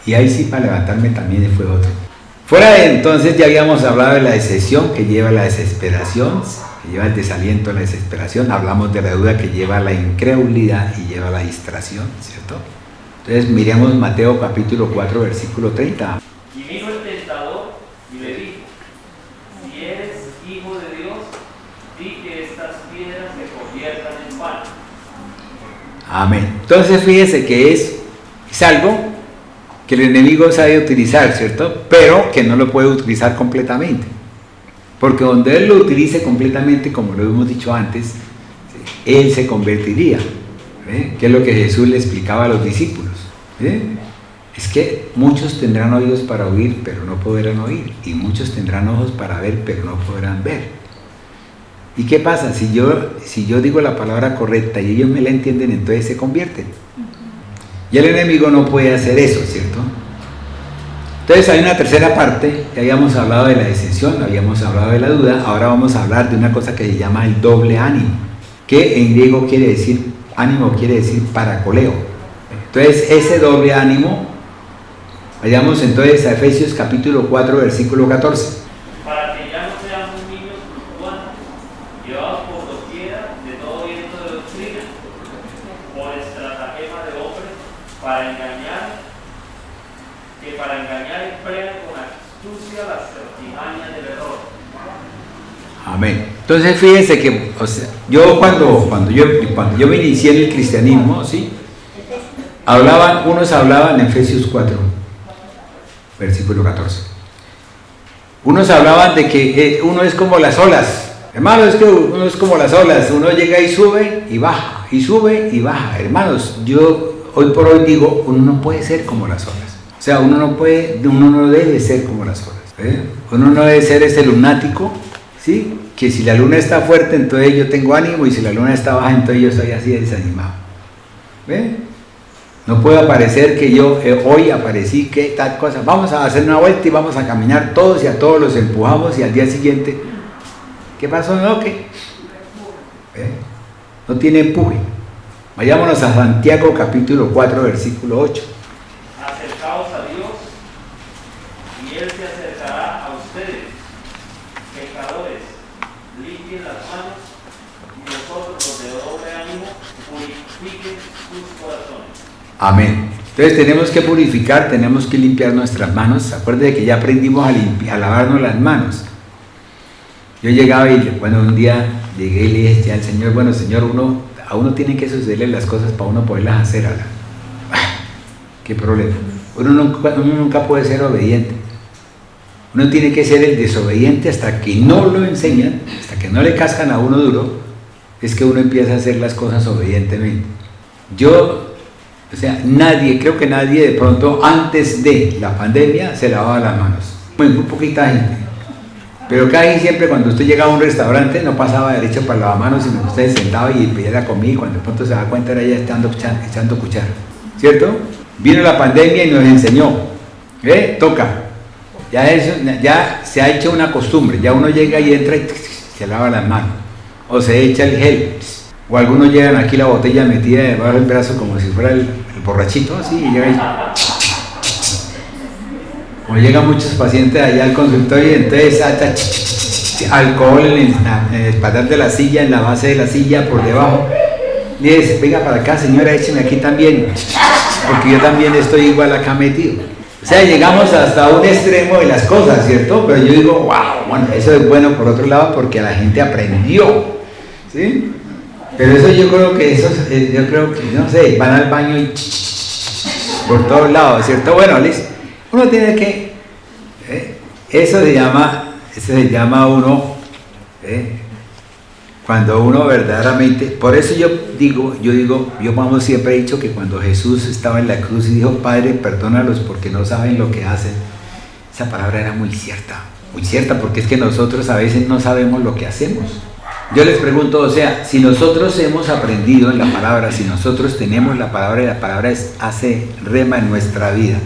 Y ahí sí para levantarme también fue otro. Fuera de entonces ya habíamos hablado de la decepción que lleva a la desesperación, que lleva el desaliento a la desesperación. Hablamos de la duda que lleva a la incredulidad y lleva a la distracción, ¿cierto? Entonces miremos Mateo capítulo 4 versículo 30. Y vino el tentador y le dijo, si eres hijo de Dios, di que estas piedras se conviertan en pan. Amén. Entonces fíjese que es algo que el enemigo sabe utilizar, ¿cierto? Pero que no lo puede utilizar completamente. Porque donde él lo utilice completamente, como lo hemos dicho antes, ¿sí?, él se convertiría. ¿Qué es lo que Jesús le explicaba a los discípulos? Es que muchos tendrán oídos para oír, pero no podrán oír. Y muchos tendrán ojos para ver, pero no podrán ver. ¿Y qué pasa? Si yo digo la palabra correcta y ellos me la entienden, entonces se convierten. Y el enemigo no puede hacer eso, ¿cierto? Entonces hay una tercera parte. Ya habíamos hablado de la decepción, habíamos hablado de la duda. Ahora vamos a hablar de una cosa que se llama el doble ánimo, que en griego quiere decir, ánimo quiere decir paracoleo. Entonces ese doble ánimo, vayamos entonces a Efesios capítulo 4 versículo 14. Para que ya no seamos niños fluctuantes, llevados por doquiera de todo viento de doctrina, por estratagema de hombres, para engañar emplean con astucia las artimañas del error. Amén. Entonces fíjense que, o sea, yo cuando yo me inicié en el cristianismo, ¿sí?, unos hablaban en Efesios 4, versículo 14. Unos hablaban de que uno es como las olas. Hermano, es que uno es como las olas. Uno llega y sube y baja, y sube y baja. Hermanos, yo hoy por hoy digo, uno no puede ser como las olas. O sea, uno no debe ser como las olas. Uno no debe ser ese lunático, ¿sí? Que si la luna está fuerte, entonces yo tengo ánimo, y si la luna está baja, entonces yo soy así desanimado. ¿Ve? No puedo aparecer que yo hoy aparecí, que tal cosa, vamos a hacer una vuelta y vamos a caminar todos, y a todos los empujamos, y al día siguiente, ¿qué pasó? No, ¿qué? ¿Ve? No tiene empuje. Vayámonos a Santiago capítulo 4, versículo 8. Acercaos a Dios y Él se acercará a ustedes. Pecadores, limpien las manos, y vosotros los de doble ánimo, purifiquen sus corazones. Amén. Entonces tenemos que purificar, tenemos que limpiar nuestras manos. Acuérdense que ya aprendimos a lavarnos las manos. Yo llegaba y, bueno, un día llegué y le dije al Señor, bueno, Señor, a uno tiene que sucederle las cosas para uno poderlas hacer. ¿Qué problema? Uno nunca puede ser obediente. Uno tiene que ser el desobediente hasta que no lo enseñan, hasta que no le cascan a uno duro, es que uno empieza a hacer las cosas obedientemente. Creo que nadie de pronto antes de la pandemia se lavaba las manos. Muy poquita gente. Pero casi siempre cuando usted llegaba a un restaurante no pasaba derecho para lavar manos, sino que usted se sentaba y pedía la comida, y cuando de pronto se da cuenta era ya echando cuchara. ¿Cierto? Vino la pandemia y nos enseñó. Toca. Ya se ha hecho una costumbre. Ya uno llega y entra y se lava las manos. O se echa el gel. O algunos llegan aquí la botella metida debajo del brazo como si fuera el borrachito, así, y llega ahí. Como llegan muchos pacientes allá al consultorio, y entonces alcohol en el espaldar de la silla, en la base de la silla, por debajo. Y dice, venga para acá, señora, écheme aquí también, porque yo también estoy igual acá metido. O sea, llegamos hasta un extremo de las cosas, ¿cierto? Pero yo digo, wow, bueno, eso es bueno por otro lado porque la gente aprendió, ¿sí? Pero eso yo creo que, no sé, van al baño y por todos lados, ¿cierto? Bueno, uno tiene que, eso se llama uno, cuando uno verdaderamente, por eso yo vamos, siempre he dicho que cuando Jesús estaba en la cruz y dijo, Padre, perdónalos porque no saben lo que hacen, esa palabra era muy cierta, porque es que nosotros a veces no sabemos lo que hacemos. Yo les pregunto, o sea, si nosotros hemos aprendido en la palabra, si nosotros tenemos la palabra y la palabra hace rema en nuestra vida,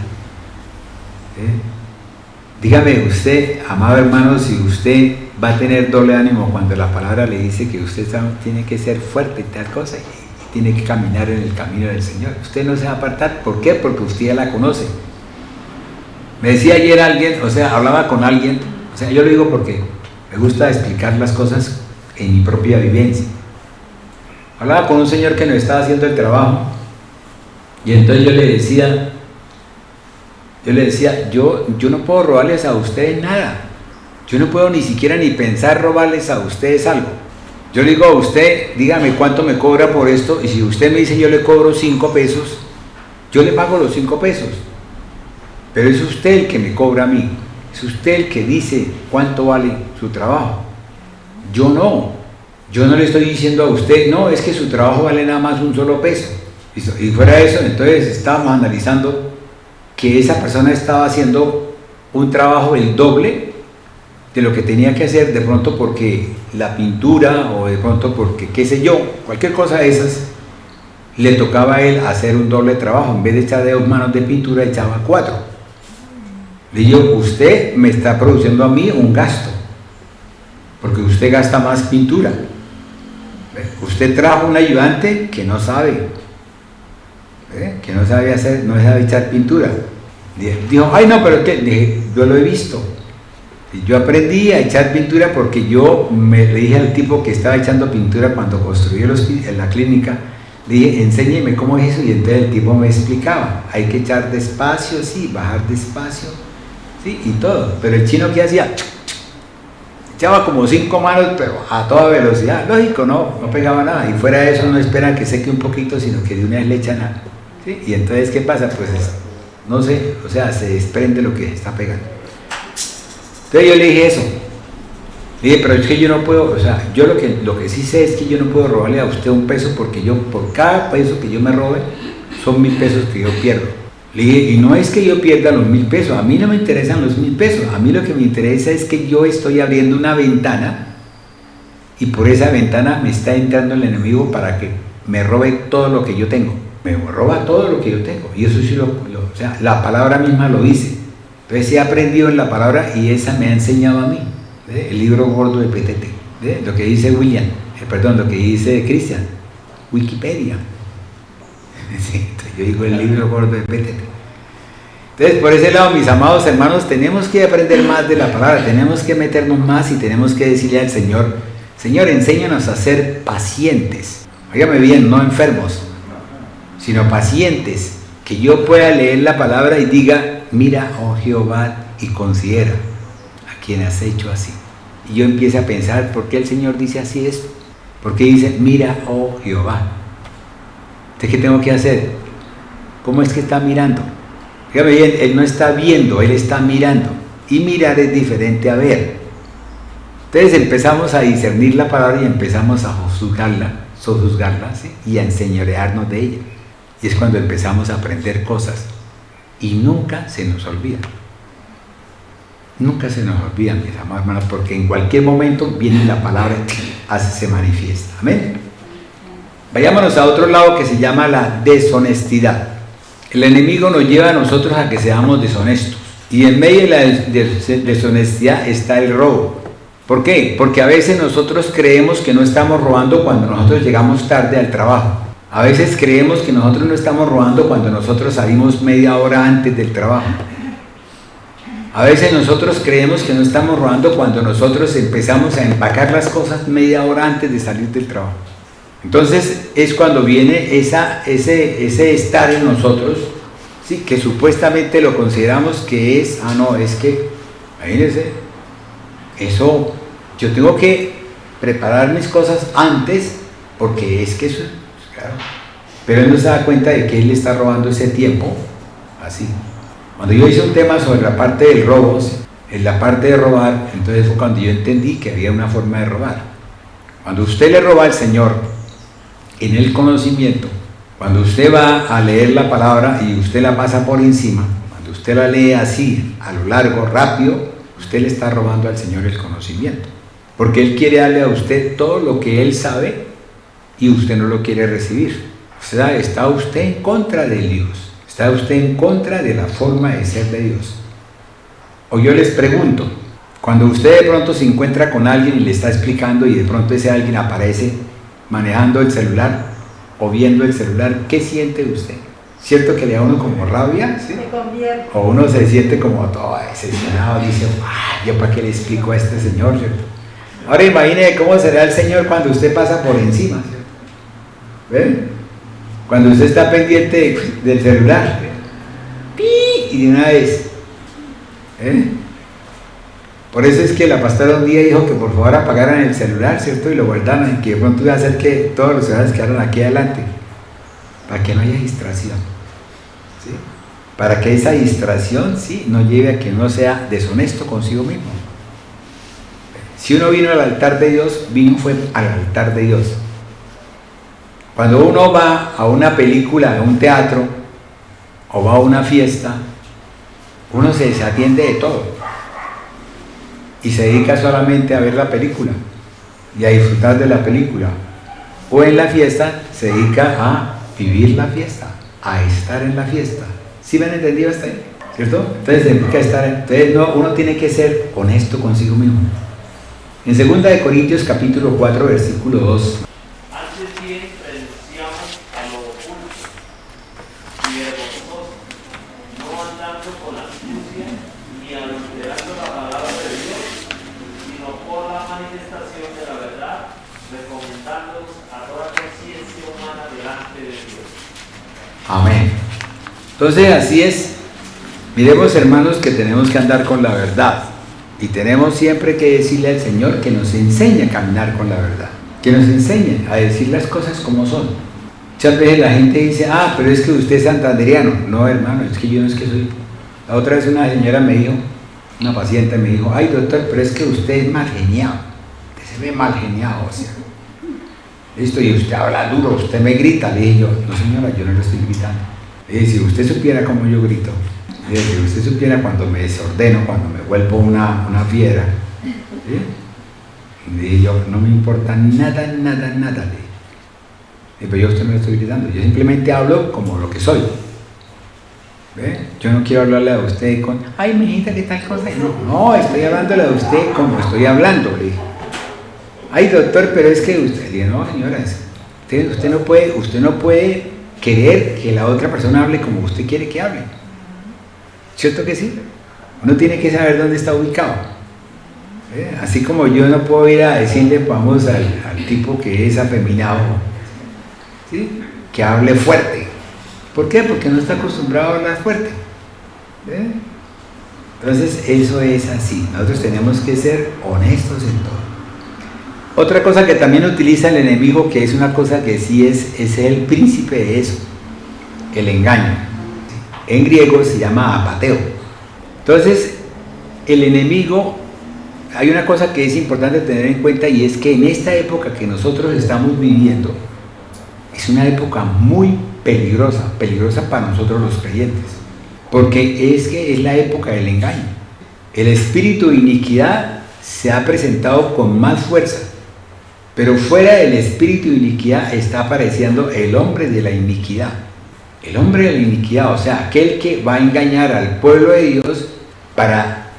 dígame usted, amado hermano, si usted va a tener doble ánimo cuando la palabra le dice que usted tiene que ser fuerte y tal cosa, y tiene que caminar en el camino del Señor. Usted no se va a apartar. ¿Por qué? Porque usted ya la conoce. Me decía ayer alguien, hablaba con alguien, yo lo digo porque me gusta explicar las cosas en mi propia vivencia. Hablaba con un señor que nos estaba haciendo el trabajo, y entonces yo le decía, yo no puedo robarles a ustedes nada. Yo no puedo ni siquiera ni pensar robarles a ustedes algo. Yo le digo a usted, dígame cuánto me cobra por esto, y si usted me dice yo le cobro 5 pesos, yo le pago los 5 pesos. Pero es usted el que me cobra a mí. Es usted el que dice cuánto vale su trabajo. Yo no le estoy diciendo a usted, no, es que su trabajo vale nada más un solo peso. Y fuera de eso, entonces estábamos analizando que esa persona estaba haciendo un trabajo el doble de lo que tenía que hacer, de pronto porque la pintura, o de pronto porque, qué sé yo, cualquier cosa de esas, le tocaba a él hacer un doble trabajo. En vez de echar 2 manos de pintura, echaba 4. Le digo, usted me está produciendo a mí un gasto, porque usted gasta más pintura. Usted trajo un ayudante que no sabe, que no sabe echar pintura. Dijo, ay no, pero yo lo he visto. Yo aprendí a echar pintura porque le dije al tipo que estaba echando pintura cuando construyó la clínica, le dije, enséñeme cómo es eso, y entonces el tipo me explicaba, hay que echar despacio, sí, bajar despacio, sí, y todo. Pero el chino, ¿qué hacía? Echaba como 5 manos, pero a toda velocidad. Lógico, no pegaba nada, y fuera de eso no espera que seque un poquito, sino que de una vez le echan nada, ¿sí? Y entonces, ¿qué pasa? Pues no sé, o sea, se desprende lo que está pegando. Entonces yo le dije eso. Le dije, pero es que yo no puedo, o sea, yo lo que sí sé es que yo no puedo robarle a usted un peso, porque yo, por cada peso que yo me robe, son 1.000 pesos que yo pierdo. Le dije, y no es que yo pierda los 1.000 pesos, a mí no me interesan los 1.000 pesos, a mí lo que me interesa es que yo estoy abriendo una ventana y por esa ventana me está entrando el enemigo para que me robe todo lo que yo tengo. Me roba todo lo que yo tengo, y eso sí o sea, la palabra misma lo dice. Entonces he aprendido en la palabra y esa me ha enseñado a mí. El libro gordo de PTT, lo que dice William, lo que dice Cristian, Wikipedia. Sí, yo digo el libro gordo de PTT. Entonces, por ese lado, mis amados hermanos, tenemos que aprender más de la palabra, tenemos que meternos más y tenemos que decirle al Señor, Señor, enséñanos a ser pacientes. Óigame bien, no enfermos, sino pacientes, que yo pueda leer la palabra y diga, mira, oh Jehová, y considera a quien has hecho así. Y yo empiece a pensar, ¿por qué el Señor dice así esto? ¿Por qué dice, mira, oh Jehová? Entonces, ¿qué tengo que hacer? ¿Cómo es que está mirando? Fíjame bien, Él no está viendo, Él está mirando. Y mirar es diferente a ver. Entonces empezamos a discernir la palabra y empezamos a sojuzgarla, ¿sí? Y a enseñorearnos de ella. Y es cuando empezamos a aprender cosas. Y nunca se nos olvida. Nunca se nos olvida, mis amados hermanos, porque en cualquier momento viene la palabra y se manifiesta. Amén. Vayámonos a otro lado que se llama la deshonestidad. El enemigo nos lleva a nosotros a que seamos deshonestos. Y en medio de la deshonestidad está el robo. ¿Por qué? Porque a veces nosotros creemos que no estamos robando cuando nosotros llegamos tarde al trabajo. A veces creemos que nosotros no estamos robando cuando nosotros salimos media hora antes del trabajo. A veces nosotros creemos que no estamos robando cuando nosotros empezamos a empacar las cosas media hora antes de salir del trabajo. Entonces es cuando viene ese estar en nosotros, ¿sí? Que supuestamente lo consideramos que es, es que, imagínense, eso, yo tengo que preparar mis cosas antes, porque es que eso, claro. Pero él no se da cuenta de que él le está robando ese tiempo, así. Cuando yo hice un tema sobre la parte del robo, en la parte de robar, entonces fue cuando yo entendí que había una forma de robar. Cuando usted le roba al Señor en el conocimiento, cuando usted va a leer la palabra y usted la pasa por encima, cuando usted la lee así, a lo largo, rápido, usted le está robando al Señor el conocimiento. Porque Él quiere darle a usted todo lo que Él sabe y usted no lo quiere recibir. O sea, está usted en contra de Dios. Está usted en contra de la forma de ser de Dios. O yo les pregunto, cuando usted de pronto se encuentra con alguien y le está explicando y de pronto ese alguien aparece manejando el celular o viendo el celular, ¿qué siente usted? ¿Cierto que le da uno como rabia? ¿Sí? O uno se siente como todo decepcionado, dice, ¿yo para qué le explico a este señor? ¿Cierto? Ahora imagine cómo será el Señor cuando usted pasa por encima, ¿cierto? ¿Ven? Cuando usted está pendiente del celular, ¡pi! Y de una vez, Por eso es que la pastora un día dijo que por favor apagaran el celular, ¿cierto? Y lo guardaran, y que de pronto iba a hacer que todos los celulares quedaran aquí adelante, para que no haya distracción, ¿sí? Para que esa distracción, ¿sí?, no lleve a que uno sea deshonesto consigo mismo. Si uno vino al altar de Dios, fue al altar de Dios. Cuando uno va a una película, a un teatro, o va a una fiesta, uno se desatiende de todo y se dedica solamente a ver la película y a disfrutar de la película. O en la fiesta se dedica a vivir la fiesta, a estar en la fiesta. ¿Sí me han entendido hasta ahí? ¿Cierto? Entonces se dedica a estar. Entonces uno tiene que ser honesto consigo mismo. En 2 Corintios capítulo 4 versículo 2. Antes bien renunciamos a lo oculto y vergonzoso, no andando con astucia ni adulterando la palabra de Dios, sino por la manifestación de la verdad, recomendándonos a toda conciencia humana delante de Dios. Amén. Entonces así es. Miremos, hermanos, que tenemos que andar con la verdad. Y tenemos siempre que decirle al Señor que nos enseñe a caminar con la verdad. Que nos enseñe a decir las cosas como son. Muchas veces la gente dice, pero es que usted es santanderiano. No, hermano, es que yo no es que soy. La otra vez una señora me dijo, una paciente me dijo, ay doctor, pero es que usted es mal geniado. Usted se ve mal geniado, o sea. Listo, y usted habla duro, usted me grita. Le dije yo, no señora, yo no le estoy gritando. Le dije, si usted supiera cómo yo grito, le dije, si usted supiera cuando me desordeno, cuando me vuelvo una fiera, ¿sí? Le dije yo, no me importa nada, nada, nada. Le dije, pero yo a usted no le estoy gritando, yo simplemente hablo como lo que soy. ¿Ve? Yo no quiero hablarle a usted con, ay, mijita, ¿qué tal cosa? No, estoy hablándole a usted como estoy hablando. Le dije, ay doctor, pero es que usted, le dije, no señora, usted no puede querer que la otra persona hable como usted quiere que hable. ¿Cierto que sí? Uno tiene que saber dónde está ubicado. Así como yo no puedo ir a decirle, vamos al tipo que es afeminado, ¿sí? Que hable fuerte. ¿Por qué? Porque no está acostumbrado a hablar fuerte. Entonces eso es así. Nosotros tenemos que ser honestos en todo. Otra cosa que también utiliza el enemigo, que es una cosa que sí es el príncipe de eso, el engaño. En griego se llama apateo. Entonces, el enemigo, hay una cosa que es importante tener en cuenta, y es que en esta época que nosotros estamos viviendo, es una época muy peligrosa para nosotros los creyentes, porque es que es la época del engaño. El espíritu de iniquidad se ha presentado con más fuerza. Pero fuera del espíritu de iniquidad está apareciendo el hombre de la iniquidad. El hombre de la iniquidad, o sea, aquel que va a engañar al pueblo de Dios para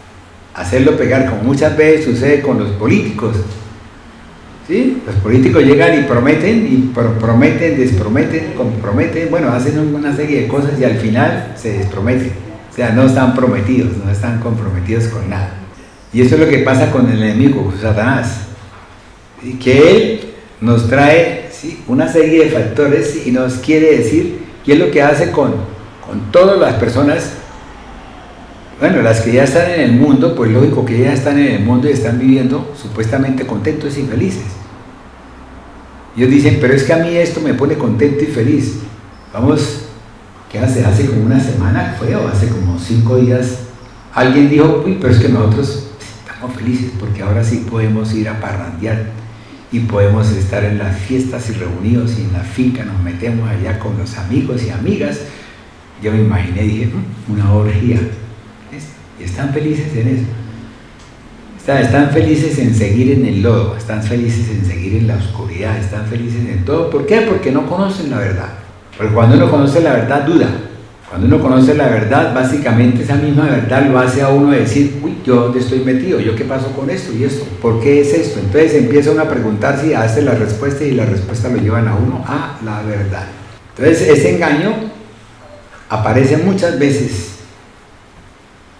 hacerlo pegar, como muchas veces sucede con los políticos. ¿Sí? Los políticos llegan y prometen, desprometen, comprometen, bueno, hacen una serie de cosas y al final se desprometen. O sea, no están prometidos, no están comprometidos con nada. Y eso es lo que pasa con el enemigo, Satanás. Que él nos trae, ¿sí?, una serie de factores y nos quiere decir qué es lo que hace con todas las personas. Bueno, las que ya están en el mundo, pues lógico que ya están en el mundo y están viviendo supuestamente contentos y felices. Ellos dicen, pero es que a mí esto me pone contento y feliz. Vamos, ¿qué hace como una semana fue, o hace como 5 días, alguien dijo, uy, pero es que nosotros estamos felices porque ahora sí podemos ir a parrandear y podemos estar en las fiestas y reunidos, y en la finca nos metemos allá con los amigos y amigas. Yo me imaginé, dije, una orgía. Y están felices en eso. Están felices en seguir en el lodo, están felices en seguir en la oscuridad, están felices en todo. ¿Por qué? Porque no conocen la verdad. Porque cuando uno conoce la verdad, duda. Cuando uno conoce la verdad, básicamente esa misma verdad lo hace a uno decir, uy, ¿yo dónde estoy metido? ¿Yo qué pasó con esto y esto? ¿Por qué es esto? Entonces empieza uno a preguntarse y hace la respuesta, y la respuesta lo llevan a uno a la verdad. Entonces ese engaño aparece muchas veces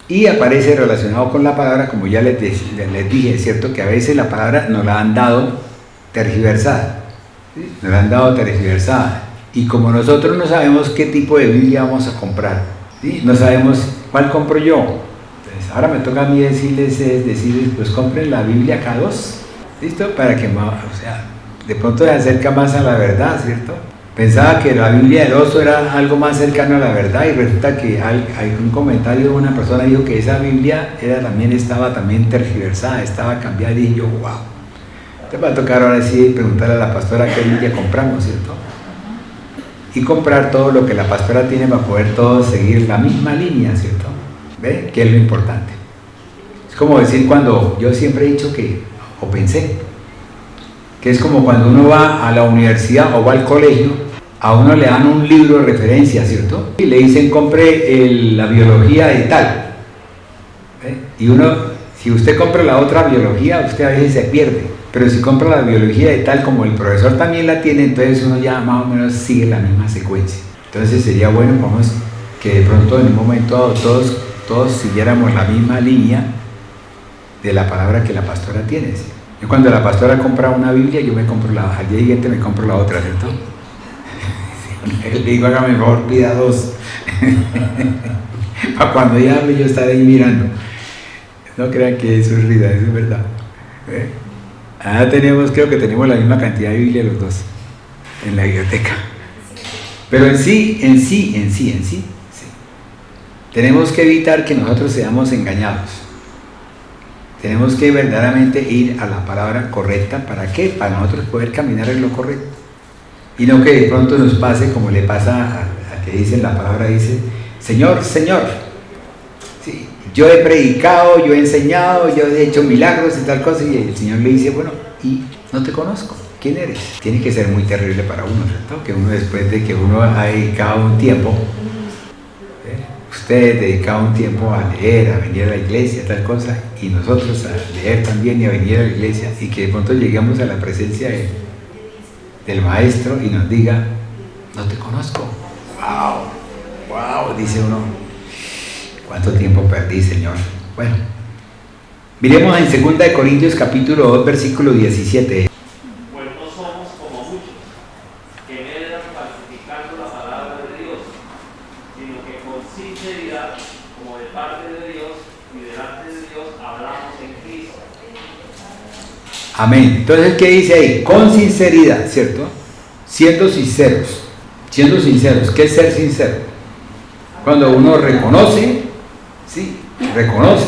y aparece relacionado con la palabra, como ya les dije, es cierto que a veces la palabra nos la han dado tergiversada, ¿sí? Nos la han dado tergiversada. Y como nosotros no sabemos qué tipo de Biblia vamos a comprar, ¿sí?, no sabemos cuál compro yo, entonces ahora me toca a mí decirles, pues compren la Biblia K2, ¿listo? Para que, o sea, de pronto se acerca más a la verdad, ¿cierto? Pensaba que la Biblia del oso era algo más cercano a la verdad, y resulta que hay un comentario de una persona dijo que esa Biblia estaba también tergiversada, estaba cambiada, y dije yo, wow. Entonces va a tocar ahora sí preguntarle a la pastora qué Biblia compramos, ¿cierto? Y comprar todo lo que la pastora tiene para poder todos seguir la misma línea, ¿cierto? ¿Ve? Que es lo importante. Es como decir, cuando yo siempre he dicho que, o pensé, que es como cuando uno va a la universidad o va al colegio, a uno le dan un libro de referencia, ¿cierto? Y le dicen, compre la biología de tal. ¿Ve? Y uno, si usted compra la otra biología, usted a veces se pierde. Pero si compra la biología de tal, como el profesor también la tiene, entonces uno ya más o menos sigue la misma secuencia. Entonces sería bueno, vamos, que de pronto en un momento dado todos siguiéramos la misma línea de la palabra que la pastora tiene. Yo cuando la pastora compra una Biblia, yo me compro al día siguiente me compro la otra, ¿cierto? Le digo, hágame el favor, pida 2. Para cuando ella hable yo estaré ahí mirando. No crean que eso es risa, eso es verdad. Creo que tenemos la misma cantidad de Biblia los dos en la biblioteca. Pero en sí, tenemos que evitar que nosotros seamos engañados. Tenemos que verdaderamente ir a la palabra correcta. ¿Para qué? Para nosotros poder caminar en lo correcto. Y no que de pronto nos pase como le pasa a que dice la palabra, dice, Señor, Señor. Sí, yo he predicado, yo he enseñado, yo he hecho milagros y tal cosa. Y el Señor le dice, bueno, y no te conozco. ¿Quién eres? Tiene que ser muy terrible para uno, ¿cierto? Que uno después de que uno ha dedicado un tiempo, usted dedicado un tiempo a leer, a venir a la iglesia, tal cosa, y nosotros a leer también y a venir a la iglesia, y que de pronto lleguemos a la presencia del Maestro y nos diga, no te conozco. Wow, dice uno, ¿cuánto tiempo perdí, Señor? Bueno, miremos en 2 Corintios capítulo 2, versículo 17. Pues no somos como muchos, que medran falsificando la palabra de Dios, sino que con sinceridad, como de parte de Dios y delante de Dios, hablamos en Cristo. Amén. Entonces, ¿qué dice ahí? Con sinceridad, ¿cierto? Siendo sinceros. Siendo sinceros. ¿Qué es ser sincero? Cuando uno reconoce, sí, reconoce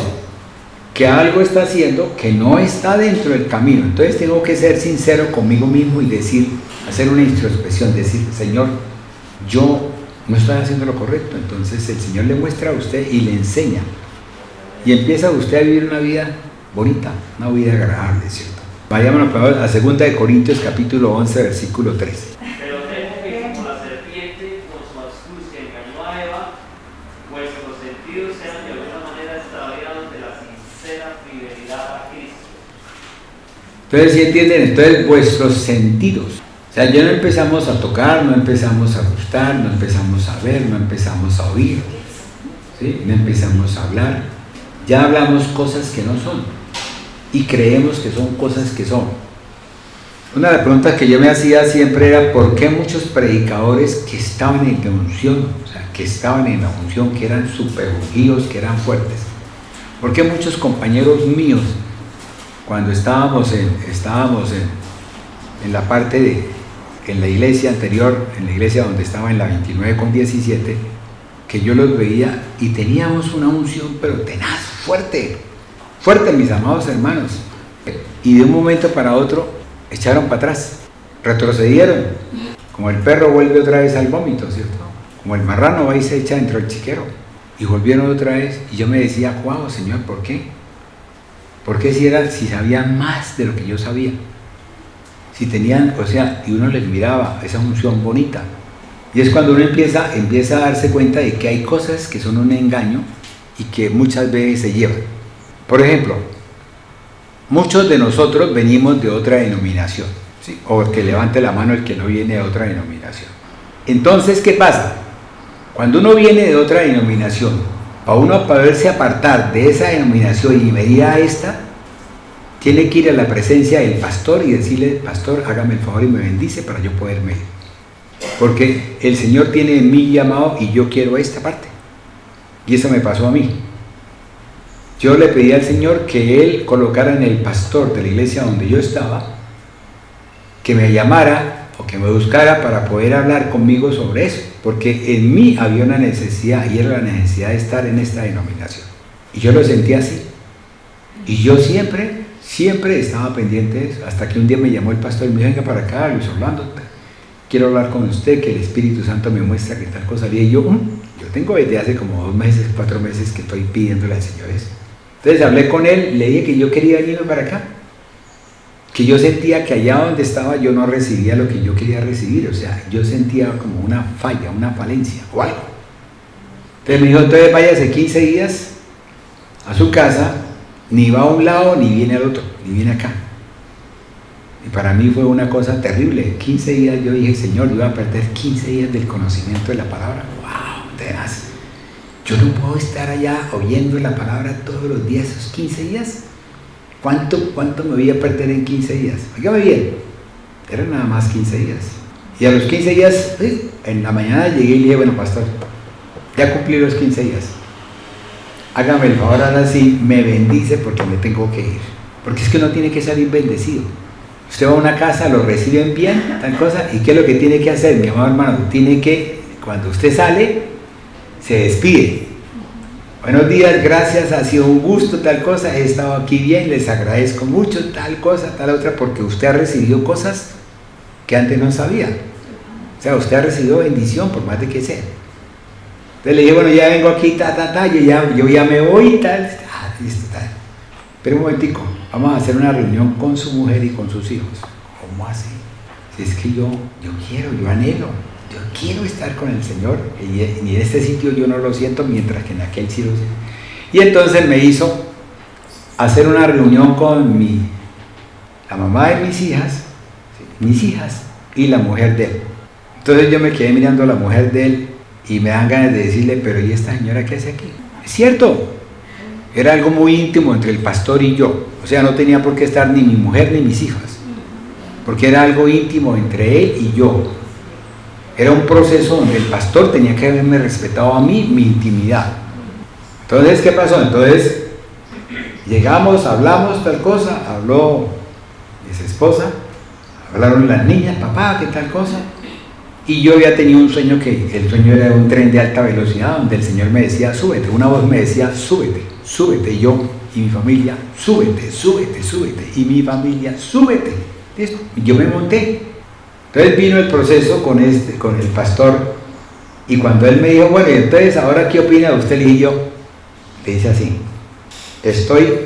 que algo está haciendo que no está dentro del camino. Entonces tengo que ser sincero conmigo mismo y decir, hacer una introspección, decir, Señor, yo no estoy haciendo lo correcto. Entonces el Señor le muestra a usted y le enseña. Y empieza usted a vivir una vida bonita, una vida agradable, ¿cierto? Vayámonos a 2 Corintios capítulo 11, versículo 13. Pero temo que como la serpiente con su astucia engañó a Eva, vuestros sentidos sean de alguna manera extraviados de la sincera fidelidad a Cristo. Entonces, ¿sí entienden? Entonces, vuestros sentidos. O sea, ya no empezamos a tocar, no empezamos a gustar, no empezamos a ver, no empezamos a oír, ¿sí? No empezamos a hablar. Ya hablamos cosas que no son y creemos que son cosas que son. Una de las preguntas que yo me hacía siempre era ¿por qué muchos predicadores que estaban en la unción, o sea, que estaban en la unción, que eran súper ungidos, que eran fuertes? ¿Por qué muchos compañeros míos, cuando estábamos en la parte en la iglesia anterior, en la iglesia donde estaba en la 29 con 17, que yo los veía y teníamos una unción pero tenaz, fuerte, mis amados hermanos, y de un momento para otro echaron para atrás, retrocedieron, como el perro vuelve otra vez al vómito, ¿cierto? Como el marrano va y se echa dentro del chiquero, y volvieron otra vez, y yo me decía, wow, Señor, ¿por qué? ¿Por qué si sabían más de lo que yo sabía? Si tenían, o sea, y uno les miraba esa unción bonita. Y es cuando uno empieza a darse cuenta de que hay cosas que son un engaño y que muchas veces se llevan. Por ejemplo, muchos de nosotros venimos de otra denominación, ¿sí? O que levante la mano el que no viene de otra denominación. Entonces, ¿qué pasa? Cuando uno viene de otra denominación, para uno poderse apartar de esa denominación y venir a esta, tiene que ir a la presencia del pastor y decirle, pastor, hágame el favor y me bendice para yo poderme ir. Porque el Señor tiene en mí llamado y yo quiero esta parte. Y eso me pasó a mí. Yo le pedí al Señor que Él colocara en el pastor de la iglesia donde yo estaba, que me llamara o que me buscara para poder hablar conmigo sobre eso. Porque en mí había una necesidad y era la necesidad de estar en esta denominación. Y yo lo sentí así. Y yo siempre estaba pendiente de eso. Hasta que un día me llamó el pastor y me dijo, venga para acá, Luis Orlando, quiero hablar con usted, que el Espíritu Santo me muestra que tal cosa haría. Y yo tengo desde hace como 2 meses, 4 meses que estoy pidiéndole al Señor eso. Entonces hablé con él, le dije que yo quería venirme para acá, que yo sentía que allá donde estaba yo no recibía lo que yo quería recibir, o sea, yo sentía como una falla, una falencia o algo. Entonces me dijo, entonces váyase 15 días a su casa, ni va a un lado ni viene al otro, ni viene acá. Y para mí fue una cosa terrible. 15 días yo dije, Señor, yo voy a perder 15 días del conocimiento de la palabra. ¡Wow! Tenaz. Yo no puedo estar allá oyendo la palabra todos los días, esos 15 días. ¿Cuánto me voy a perder en 15 días? Óigame bien, eran nada más 15 días. Y a los 15 días, en la mañana llegué y le dije, bueno, pastor, ya cumplí los 15 días. Hágame el favor, ahora sí, me bendice porque me tengo que ir. Porque es que uno tiene que salir bendecido. Usted va a una casa, lo reciben bien, tal cosa, ¿y qué es lo que tiene que hacer, mi amado hermano? Tiene que, cuando usted sale, se despide. Buenos días, gracias, ha sido un gusto, tal cosa, he estado aquí bien, les agradezco mucho, tal cosa, tal otra, porque usted ha recibido cosas que antes no sabía. O sea, usted ha recibido bendición, por más de que sea. Entonces le digo, bueno, ya vengo aquí, yo ya me voy, tal, listo, tal. Pero un momentico, vamos a hacer una reunión con su mujer y con sus hijos. ¿Cómo así? Si es que yo quiero, yo anhelo, yo quiero estar con el Señor, y en este sitio yo no lo siento, mientras que en aquel sí lo siento. Y entonces me hizo hacer una reunión con la mamá de mis hijas y la mujer de él. Entonces yo me quedé mirando a la mujer de él y me dan ganas de decirle, pero ¿y esta señora qué hace aquí? Es cierto, era algo muy íntimo entre el pastor y yo, o sea, no tenía por qué estar ni mi mujer ni mis hijas, porque era algo íntimo entre él y yo. Era un proceso donde el pastor tenía que haberme respetado a mí, mi intimidad. Entonces, ¿qué pasó? Entonces, llegamos, hablamos tal cosa, habló mi esposa, hablaron las niñas, papá, ¿qué tal cosa? Y yo había tenido un sueño, que el sueño era un tren de alta velocidad, donde el Señor me decía, súbete, una voz me decía, súbete, súbete, y yo y mi familia, súbete, súbete, súbete, y mi familia, súbete. ¿Listo? Y yo me monté. Entonces vino el proceso con el pastor, y cuando él me dijo, bueno, y entonces, ¿ahora qué opina usted? Le dije yo, le dice así, estoy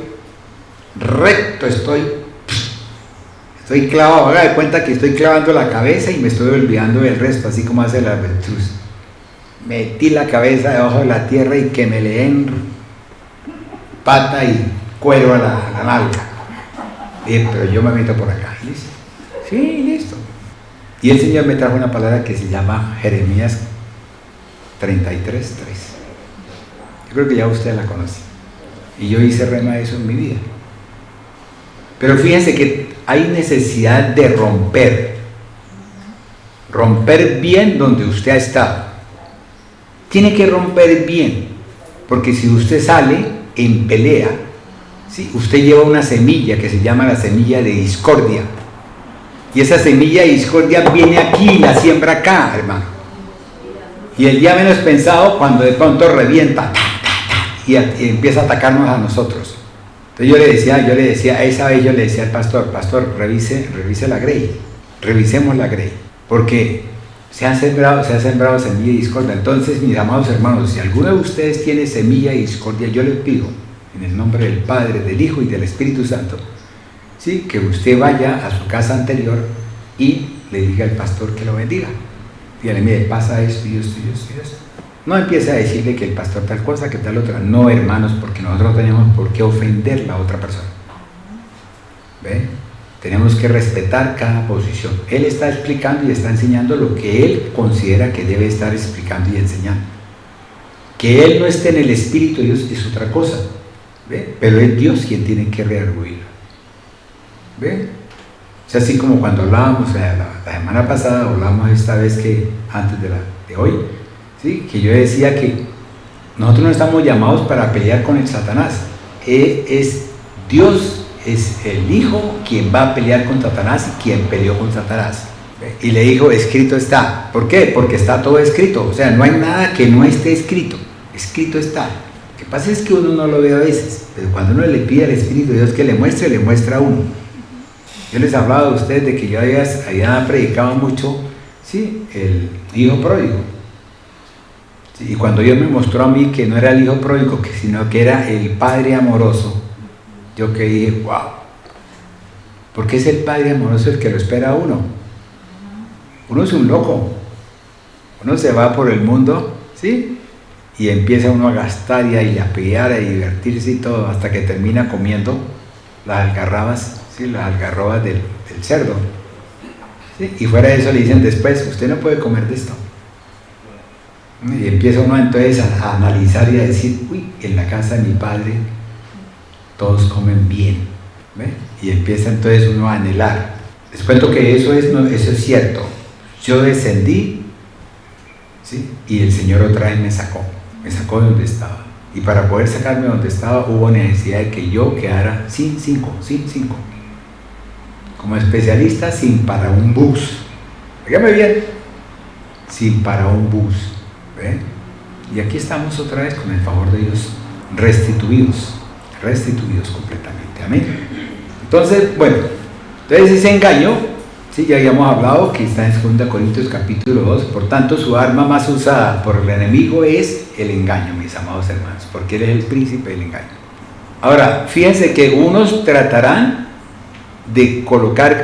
recto, estoy clavado, haga de cuenta que estoy clavando la cabeza y me estoy olvidando del resto, así como hace la avestruz. Metí la cabeza debajo de la tierra y que me le den pata y cuero a la nalga. Pero yo me meto por acá. ¿Y listo? Sí, listo. Y el Señor me trajo una palabra que se llama Jeremías 33:3. Yo creo que ya usted la conoce. Y yo hice rema de eso en mi vida. Pero fíjense que hay necesidad de romper bien donde usted ha estado. Tiene que romper bien, porque si usted sale en pelea, ¿sí? Usted lleva una semilla que se llama la semilla de discordia, y esa semilla de discordia viene aquí y la siembra acá, hermano, y el día menos pensado, cuando de pronto revienta y empieza a atacarnos a nosotros. Entonces yo le decía, esa vez yo le decía al pastor, revise la grey, revisemos la grey, porque se ha sembrado semilla de discordia. Entonces, mis amados hermanos, si alguno de ustedes tiene semilla de discordia, yo les pido, en el nombre del Padre, del Hijo y del Espíritu Santo, ¿sí?, que usted vaya a su casa anterior y le diga al pastor que lo bendiga. Dígale, mire, pasa esto y esto y esto y esto. No empiece a decirle que el pastor tal cosa, que tal otra. No, hermanos, porque nosotros no tenemos por qué ofender a la otra persona. ¿Ve? Tenemos que respetar cada posición. Él está explicando y está enseñando lo que él considera que debe estar explicando y enseñando. Que él no esté en el Espíritu de Dios es otra cosa. ¿Ve? Pero es Dios quien tiene que reargüirlo. ¿Ve? Es así como cuando hablábamos la semana pasada, hablábamos esta vez que antes de hoy, ¿sí?, que yo decía que nosotros no estamos llamados para pelear con el Satanás. Es Dios, es el Hijo quien va a pelear con Satanás y quien peleó con Satanás. Y le dijo, escrito está. ¿Por qué? Porque está todo escrito. O sea, no hay nada que no esté escrito. Escrito está. Lo que pasa es que uno no lo ve a veces, pero cuando uno le pide al Espíritu de Dios que le muestra a uno. Yo les hablaba a ustedes de que yo había predicado mucho, ¿sí?, el hijo pródigo. ¿Sí? Y cuando Dios me mostró a mí que no era el hijo pródigo, sino que era el padre amoroso, yo que dije, wow, porque es el padre amoroso el que lo espera a uno. Uno es un loco, uno se va por el mundo, ¿sí?, y empieza uno a gastar y a pelear, a divertirse y todo, hasta que termina comiendo las algarrabas, ¿sí?, las algarrobas del cerdo, ¿sí? Y fuera de eso le dicen después, usted no puede comer de esto. Y empieza uno entonces a analizar y a decir, uy, en la casa de mi padre todos comen bien, ¿ve? Y empieza entonces uno a anhelar. Les cuento que eso es cierto. Yo descendí, ¿sí?, y el Señor otra vez me sacó de donde estaba. Y para poder sacarme de donde estaba hubo necesidad de que yo quedara sin cinco. como especialista sin para un bus. Dígame bien, sin para un bus. ¿Ven? Y aquí estamos otra vez con el favor de Dios, restituidos completamente. Amén. Entonces, bueno, entonces ese engaño, sí, ya habíamos hablado que está en 2 Corintios capítulo 2, por tanto su arma más usada por el enemigo es el engaño, mis amados hermanos, porque él es el príncipe del engaño. Ahora, fíjense que unos tratarán de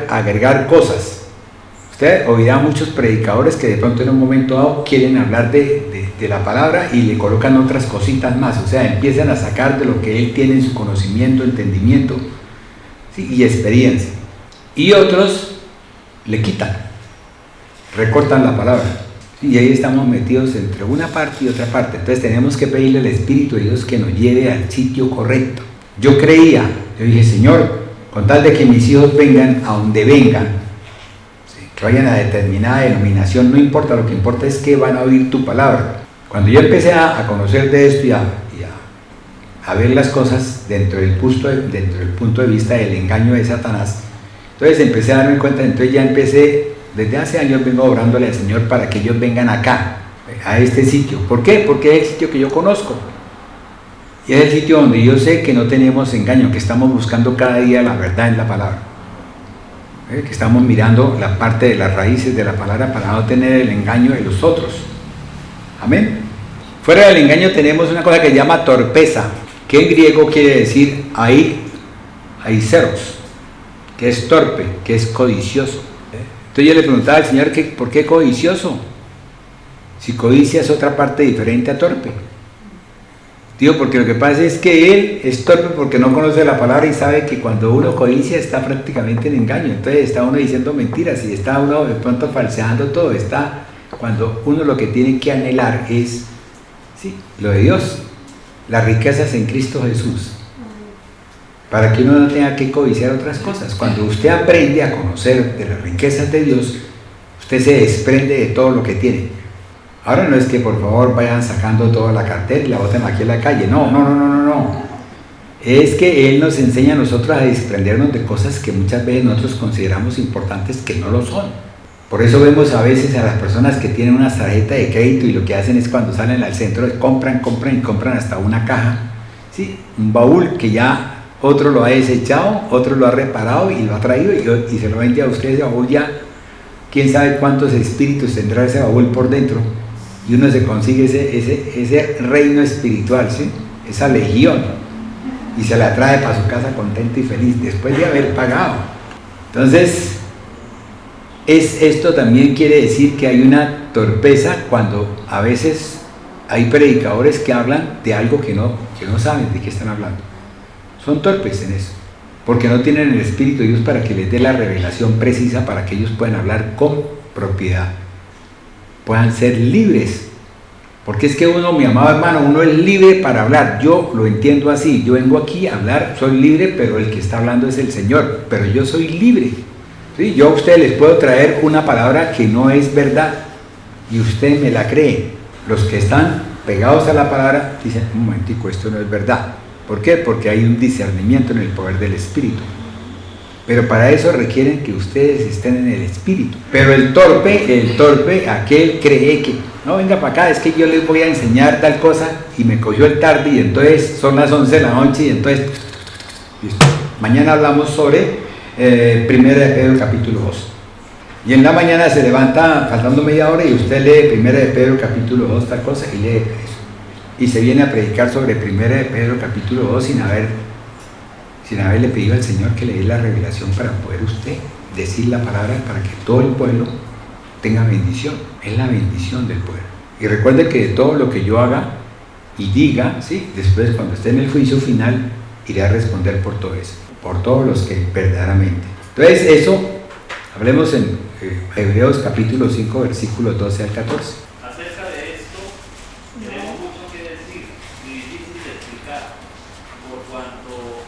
agregar cosas. Usted oirá muchos predicadores que de pronto en un momento dado quieren hablar de la palabra y le colocan otras cositas más, o sea, empiezan a sacar de lo que él tiene en su conocimiento, entendimiento, ¿sí? Y experiencia. Y otros le quitan, recortan la palabra, ¿sí? Y ahí estamos metidos entre una parte y otra parte. Entonces tenemos que pedirle al Espíritu de Dios que nos lleve al sitio correcto. Yo dije, Señor, con tal de que mis hijos vengan a donde vengan, que vayan a determinada denominación, no importa, lo que importa es que van a oír tu palabra. Cuando yo empecé a conocer de esto y a ver las cosas dentro del punto de vista del engaño de Satanás, entonces empecé a darme cuenta, entonces ya empecé, desde hace años vengo orándole al Señor para que ellos vengan acá, a este sitio. ¿Por qué? Porque es el sitio que yo conozco. Y es el sitio donde yo sé que no tenemos engaño, que estamos buscando cada día la verdad en la palabra. Que estamos mirando la parte de las raíces de la palabra para no tener el engaño de los otros. Amén. Fuera del engaño tenemos una cosa que se llama torpeza, que en griego quiere decir aiseros, que es torpe, que es codicioso. Entonces yo le preguntaba al Señor que ¿por qué codicioso? Si codicia es otra parte diferente a torpe. Digo, porque lo que pasa es que él es torpe porque no conoce la palabra y sabe que cuando uno codicia está prácticamente en engaño. Entonces está uno diciendo mentiras y está uno de pronto falseando todo. Está cuando uno lo que tiene que anhelar es, sí, lo de Dios, las riquezas en Cristo Jesús, para que uno no tenga que codiciar otras cosas. Cuando usted aprende a conocer de las riquezas de Dios, usted se desprende de todo lo que tiene. Ahora no es que por favor vayan sacando toda la cartera y la boten aquí en la calle, no. Es que Él nos enseña a nosotros a desprendernos de cosas que muchas veces nosotros consideramos importantes que no lo son. Por eso vemos a veces a las personas que tienen una tarjeta de crédito y lo que hacen es cuando salen al centro compran hasta una caja, ¿sí? Un baúl que ya otro lo ha desechado, otro lo ha reparado y lo ha traído y se lo vende a usted ese baúl ya. Quién sabe cuántos espíritus tendrá ese baúl por dentro. Y uno se consigue ese reino espiritual, ¿sí? Esa legión, y se la trae para su casa contento y feliz después de haber pagado. Entonces, esto también quiere decir que hay una torpeza cuando a veces hay predicadores que hablan de algo que no saben de qué están hablando. Son torpes en eso, porque no tienen el Espíritu de Dios para que les dé la revelación precisa para que ellos puedan hablar con propiedad, puedan ser libres. Porque es que uno, mi amado hermano, uno es libre para hablar. Yo lo entiendo así, yo vengo aquí a hablar, soy libre, pero el que está hablando es el Señor, pero yo soy libre, ¿sí? Yo a ustedes les puedo traer una palabra que no es verdad y usted me la cree. Los que están pegados a la palabra dicen, un momentico, esto no es verdad. ¿Por qué? Porque hay un discernimiento en el poder del Espíritu. Pero para eso requieren que ustedes estén en el Espíritu. Pero el torpe, aquel cree que, no, venga para acá, es que yo les voy a enseñar tal cosa, y me cogió el tarde, y entonces son las 11 de la noche, y entonces, listo. Mañana hablamos sobre 1 de Pedro capítulo 2. Y en la mañana se levanta faltando media hora y usted lee 1 de Pedro capítulo 2, tal cosa, y lee eso. Y se viene a predicar sobre 1 de Pedro capítulo 2 sin haberle pedido al Señor que le dé la revelación para poder usted decir la palabra para que todo el pueblo tenga bendición. Es la bendición del pueblo. Y recuerde que de todo lo que yo haga y diga, ¿sí? Después cuando esté en el juicio final, iré a responder por todo eso, por todos los que verdaderamente. Entonces eso, hablemos en Hebreos capítulo 5, versículos 12 al 14. Acerca de esto, tenemos mucho que decir y difícil de explicar, por cuanto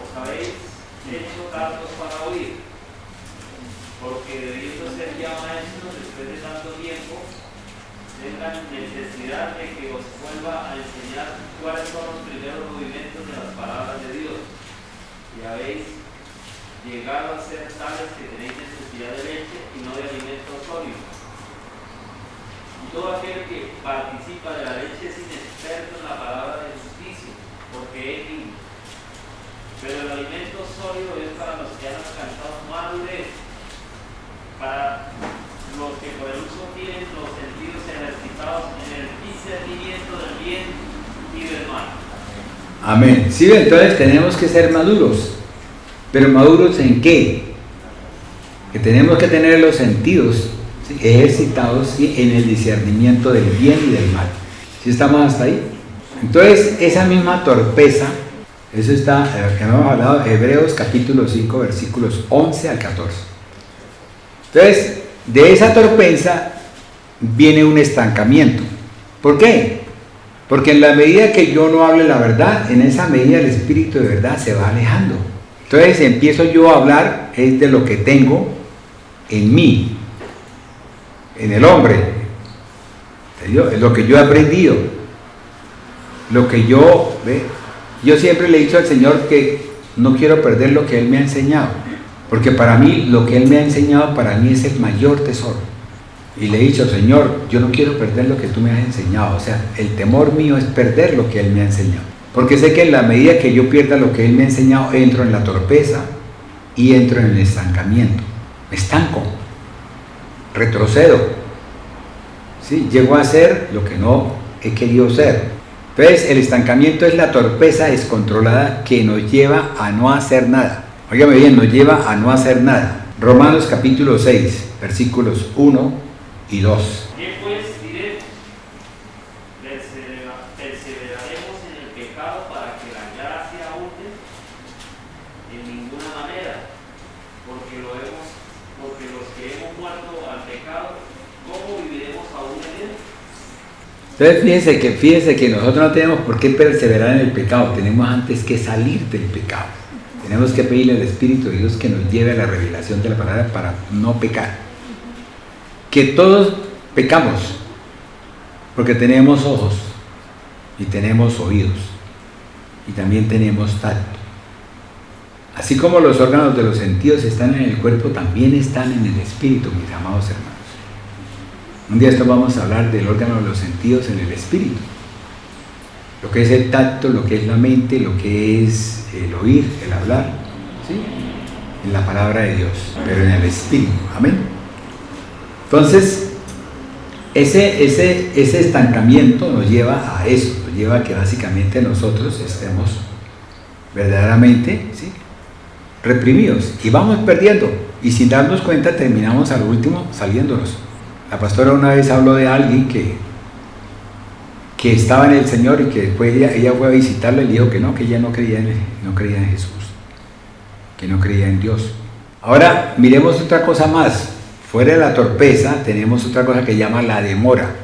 os habéis hecho tardos para oír, porque debiendo ser ya maestros después de tanto tiempo, tengan necesidad de que os vuelva a enseñar cuáles son los primeros movimientos de las palabras de Dios. Y habéis llegado a ser tales que tenéis necesidad de leche y no de alimento sólido. Y todo aquel que participa de la leche es inexperto en la palabra de justicia, porque es niño. Pero el alimento sólido es para los que han alcanzado madurez, para los que por el uso tienen los sentidos ejercitados en el discernimiento del bien y del mal. Amén. Sí, entonces tenemos que ser maduros. ¿Pero maduros en qué? Que tenemos que tener los sentidos, ¿sí?, ejercitados, ¿sí?, en el discernimiento del bien y del mal. ¿Sí estamos hasta ahí? Entonces, esa misma torpeza, eso está, que hemos hablado, Hebreos capítulo 5, versículos 11 al 14. Entonces, de esa torpeza viene un estancamiento. ¿Por qué? Porque en la medida que yo no hable la verdad, en esa medida el espíritu de verdad se va alejando. Entonces empiezo yo a hablar es de lo que tengo en mí, en el hombre, es lo que yo he aprendido, lo que yo siempre le he dicho al Señor que no quiero perder lo que Él me ha enseñado, porque para mí lo que Él me ha enseñado para mí es el mayor tesoro. Y le he dicho, Señor, yo no quiero perder lo que tú me has enseñado. O sea, el temor mío es perder lo que Él me ha enseñado. Porque sé que en la medida que yo pierda lo que Él me ha enseñado, entro en la torpeza y entro en el estancamiento. Me estanco, retrocedo. ¿Sí? Llego a ser lo que no he querido ser. Entonces, el estancamiento es la torpeza descontrolada que nos lleva a no hacer nada. Óigame bien, nos lleva a no hacer nada. Romanos capítulo 6, versículos 1 y 2. ¿Qué pues diremos? ¿Perseveraremos en el pecado para que la gracia abunde? En ninguna manera, porque los que hemos muerto al pecado, ¿cómo viviremos aún en él? Entonces fíjense que nosotros no tenemos por qué perseverar en el pecado, tenemos antes que salir del pecado. Tenemos que pedirle al Espíritu de Dios que nos lleve a la revelación de la palabra para no pecar. Que todos pecamos, porque tenemos ojos, y tenemos oídos, y también tenemos tacto. Así como los órganos de los sentidos están en el cuerpo, también están en el espíritu, mis amados hermanos. Un día esto vamos a hablar del órgano de los sentidos en el espíritu. Lo que es el tacto, lo que es la mente, lo que es el oír, el hablar, ¿sí?, en la palabra de Dios, pero en el espíritu. Amén. Entonces, ese estancamiento nos lleva a eso, nos lleva a que básicamente nosotros estemos verdaderamente, ¿sí?, reprimidos y vamos perdiendo, y sin darnos cuenta terminamos al último saliéndonos. La pastora una vez habló de alguien que estaba en el Señor y que después ella fue a visitarlo y le dijo que ella no creía en Jesús, que no creía en Dios. Ahora miremos otra cosa más. Fuera de la torpeza tenemos otra cosa que llama la demora.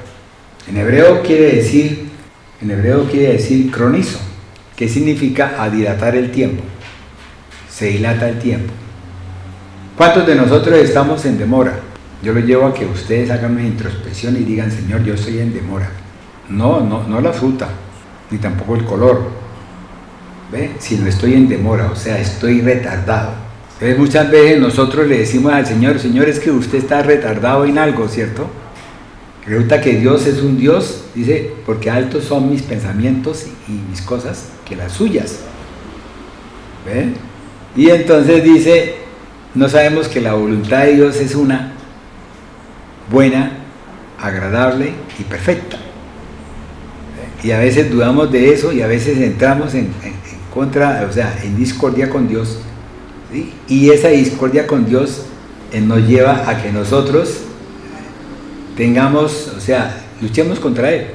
En hebreo quiere decir cronizo, que significa a dilatar el tiempo. Se dilata el tiempo. ¿Cuántos de nosotros estamos en demora? Yo los llevo a que ustedes hagan una introspección y digan, Señor, yo estoy en demora. No la fruta, ni tampoco el color, ¿ve?, sino estoy en demora, o sea, estoy retardado. Entonces muchas veces nosotros le decimos al Señor, Señor, es que usted está retardado en algo, ¿cierto? Resulta que Dios es un Dios, dice, porque altos son mis pensamientos y mis cosas que las suyas. ¿Ve? Y entonces dice, no sabemos que la voluntad de Dios es una buena, agradable y perfecta. ¿Ve? Y a veces dudamos de eso y a veces entramos en contra, o sea, en discordia con Dios. ¿Sí? Y esa discordia con Dios nos lleva a que nosotros tengamos, o sea, luchemos contra Él.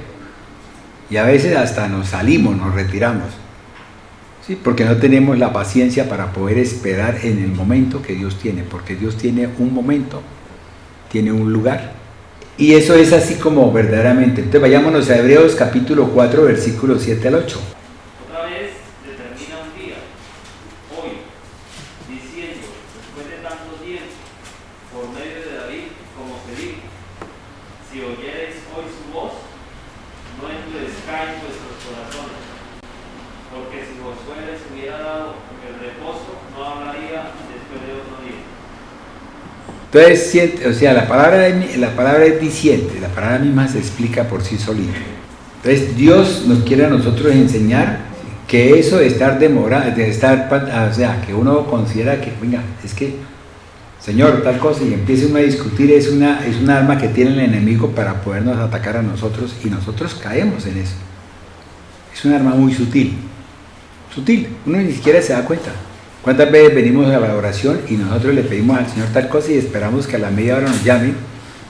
Y a veces hasta nos salimos, nos retiramos. ¿Sí? Porque no tenemos la paciencia para poder esperar en el momento que Dios tiene. Porque Dios tiene un momento, tiene un lugar. Y eso es así como verdaderamente. Entonces vayámonos a Hebreos capítulo 4, versículos 7 al 8. Porque si Josué les hubiera dado el reposo, no hablaría después de otro día. Entonces, o sea, la palabra es diciente, la palabra misma se explica por sí solita. Entonces, Dios nos quiere a nosotros enseñar que eso de estar demorado, o sea, que uno considera que, venga, es que, Señor, tal cosa, y empieza uno a discutir, es un arma que tiene el enemigo para podernos atacar a nosotros, y nosotros caemos en eso. Es un arma muy sutil, uno ni siquiera se da cuenta. ¿Cuántas veces venimos a la oración y nosotros le pedimos al Señor tal cosa y esperamos que a la media hora nos llame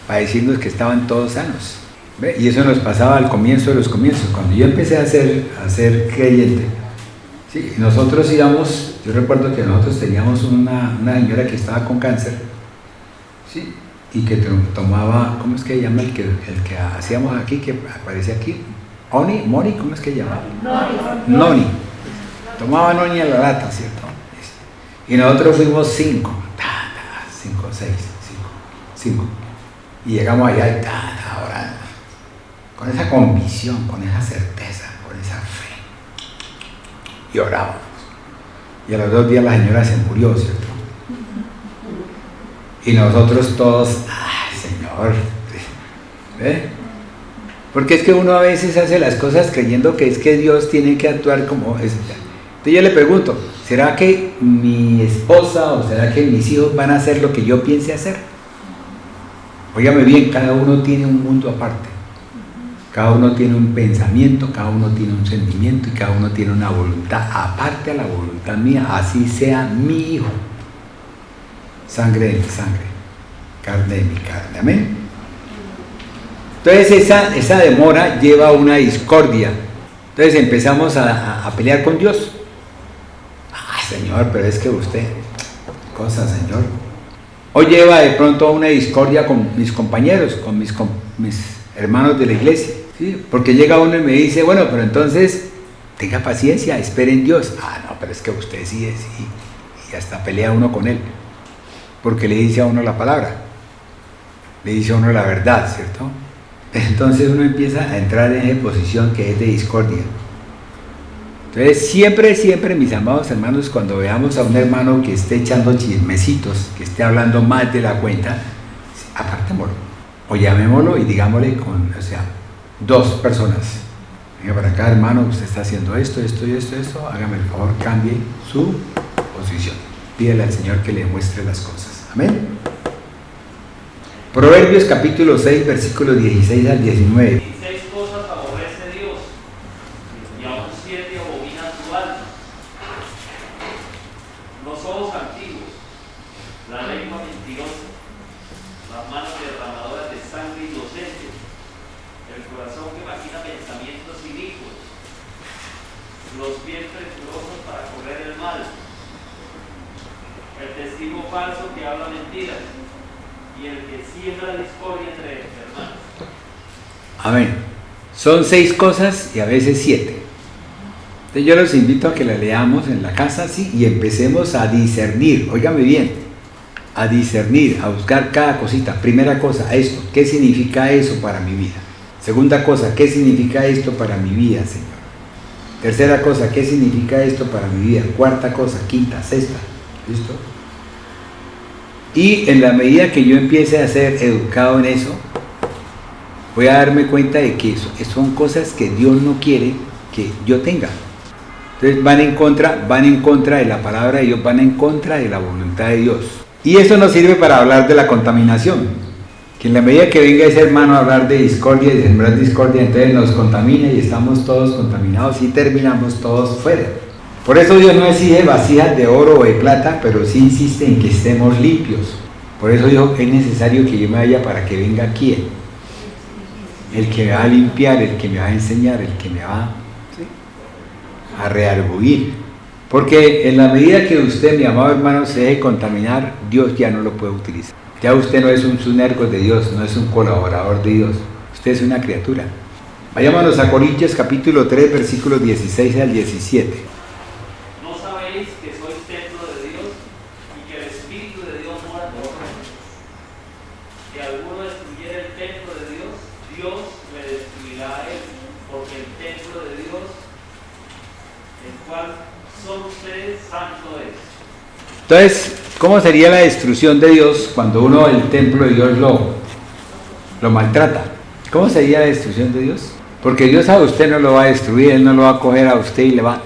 para decirnos que estaban todos sanos? ¿Ve? Y eso nos pasaba al comienzo de los comienzos. Cuando yo empecé a ser creyente, ¿sí? Nosotros íbamos, yo recuerdo que nosotros teníamos una señora que estaba con cáncer, ¿sí? Y que tomaba, ¿cómo es que llama el que hacíamos aquí, que aparece aquí? ¿Moni? ¿Cómo es que llama? Noni. Tomaba Noni a la lata, ¿cierto? Y nosotros fuimos 5, 5. Y llegamos allá y orando. Con esa convicción, con esa certeza, con esa fe. Y orábamos. Y a los 2 días la señora se murió, ¿cierto? Y nosotros todos, ¡ay, Señor! ¿Ve? Porque es que uno a veces hace las cosas creyendo que es que Dios tiene que actuar como es. Entonces yo le pregunto, ¿será que mi esposa o será que mis hijos van a hacer lo que yo piense hacer? Óigame bien, cada uno tiene un mundo aparte. Cada uno tiene un pensamiento, cada uno tiene un sentimiento y cada uno tiene una voluntad aparte a la voluntad mía, así sea mi hijo. Sangre de mi sangre, carne de mi carne. Amén. Entonces esa demora lleva a una discordia. Entonces empezamos a pelear con Dios. Señor, pero es que usted, cosa, Señor. O lleva de pronto a una discordia con mis compañeros, con mis hermanos de la iglesia, ¿sí? Porque llega uno y me dice, bueno, pero entonces tenga paciencia, espere en Dios. No, pero es que usted sí es, y hasta pelea uno con él, porque le dice a uno la palabra, le dice a uno la verdad, ¿cierto? Entonces uno empieza a entrar en esa posición que es de discordia. Entonces siempre, mis amados hermanos, cuando veamos a un hermano que esté echando chismecitos, que esté hablando más de la cuenta, apartémoslo, o llamémoslo y digámosle 2 personas, venga para acá, hermano, usted está haciendo esto, hágame el favor, cambie su posición, pídele al Señor que le muestre las cosas. Amén. Proverbios capítulo 6, versículos 16 al 19. 16 cosas aborrece Dios, y aún 7 abomina su alma: los ojos antiguos, la lengua mentirosa, las manos derramadoras de sangre inocente, el corazón que maquina pensamientos inicuos, los pies presurosos para correr el mal, el testigo falso que habla mentiras, y el que siembra discordia entre hermanos. Amén. Son 6 cosas y a veces 7. Entonces yo los invito a que la leamos en la casa, ¿sí? Y empecemos a discernir, óigame bien, a discernir, a buscar cada cosita. Primera cosa, esto, ¿qué significa eso para mi vida? Segunda cosa, ¿qué significa esto para mi vida, Señor? Tercera cosa, ¿qué significa esto para mi vida? Cuarta cosa, quinta, sexta, ¿listo? Y en la medida que yo empiece a ser educado en eso, voy a darme cuenta de que son cosas que Dios no quiere que yo tenga. Entonces van en contra de la palabra de Dios, van en contra de la voluntad de Dios. Y eso nos sirve para hablar de la contaminación. Que en la medida que venga ese hermano a hablar de discordia y de sembrar discordia, entonces nos contamina y estamos todos contaminados y terminamos todos fuera. Por eso Dios no exige vasijas de oro o de plata, pero sí insiste en que estemos limpios. Por eso dijo que es necesario que yo me vaya para que venga quién. El que me va a limpiar, el que me va a enseñar, el que me va a redarguir. Porque en la medida que usted, mi amado hermano, se deje contaminar, Dios ya no lo puede utilizar. Ya usted no es un sunergo de Dios, no es un colaborador de Dios. Usted es una criatura. Vayámonos a Corintios capítulo 3, versículos 16 al 17. ¿No sabéis que sois templo de Dios y que el Espíritu de Dios mora en vosotros? Si alguno destruyera el templo de Dios, Dios le destruirá a él, porque el templo de Dios, el cual son ustedes, santo es. Entonces, ¿Cómo sería la destrucción de Dios cuando uno el templo de Dios lo maltrata? ¿Cómo sería la destrucción de Dios? Porque Dios a usted no lo va a destruir, Él no lo va a coger a usted y le va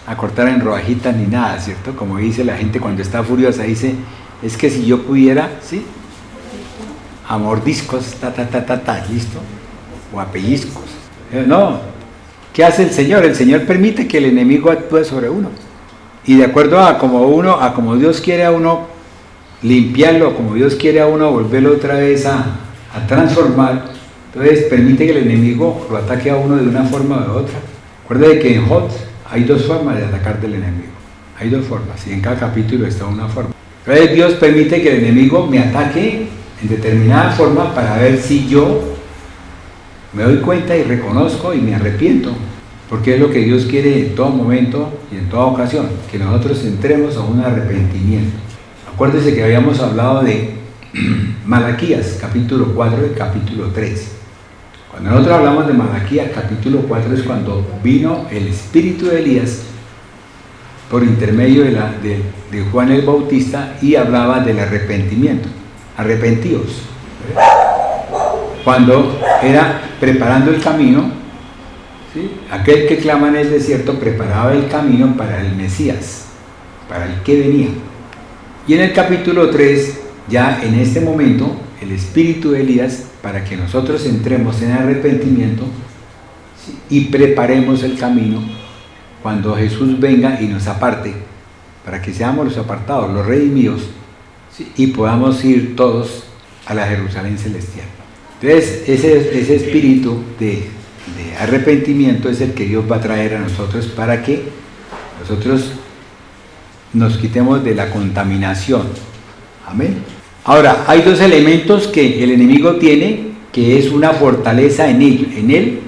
a cortar en rodajitas ni nada, ¿cierto? Como dice la gente cuando está furiosa, dice, es que si yo pudiera, ¿sí? A mordiscos, listo, o a pellizcos. No, ¿qué hace el Señor? El Señor permite que el enemigo actúe sobre uno. Y de acuerdo a como Dios quiere a uno limpiarlo, como Dios quiere a uno volverlo otra vez a transformar, entonces permite que el enemigo lo ataque a uno de una forma o de otra. Recuerda que en Job hay dos formas de atacar del enemigo. Hay dos formas, y en cada capítulo está una forma. Entonces Dios permite que el enemigo me ataque en determinada forma para ver si yo me doy cuenta y reconozco y me arrepiento. Porque es lo que Dios quiere en todo momento y en toda ocasión, que nosotros entremos a un arrepentimiento. Acuérdense que habíamos hablado de Malaquías, capítulo 4 y capítulo 3. Cuando nosotros hablamos de Malaquías, capítulo 4 es cuando vino el espíritu de Elías por intermedio de Juan el Bautista y hablaba del arrepentimiento. Arrepentíos. Cuando era preparando el camino, ¿sí? Aquel que clama en el desierto preparaba el camino para el Mesías, para el que venía. Y en el capítulo 3, ya en este momento, el espíritu de Elías, para que nosotros entremos en arrepentimiento, ¿sí? Y preparemos el camino cuando Jesús venga y nos aparte, para que seamos los apartados, los redimidos, ¿sí? Y podamos ir todos a la Jerusalén celestial. Entonces, ese espíritu de arrepentimiento es el que Dios va a traer a nosotros para que nosotros nos quitemos de la contaminación. Amén. Ahora, hay dos elementos que el enemigo tiene, que es una fortaleza en él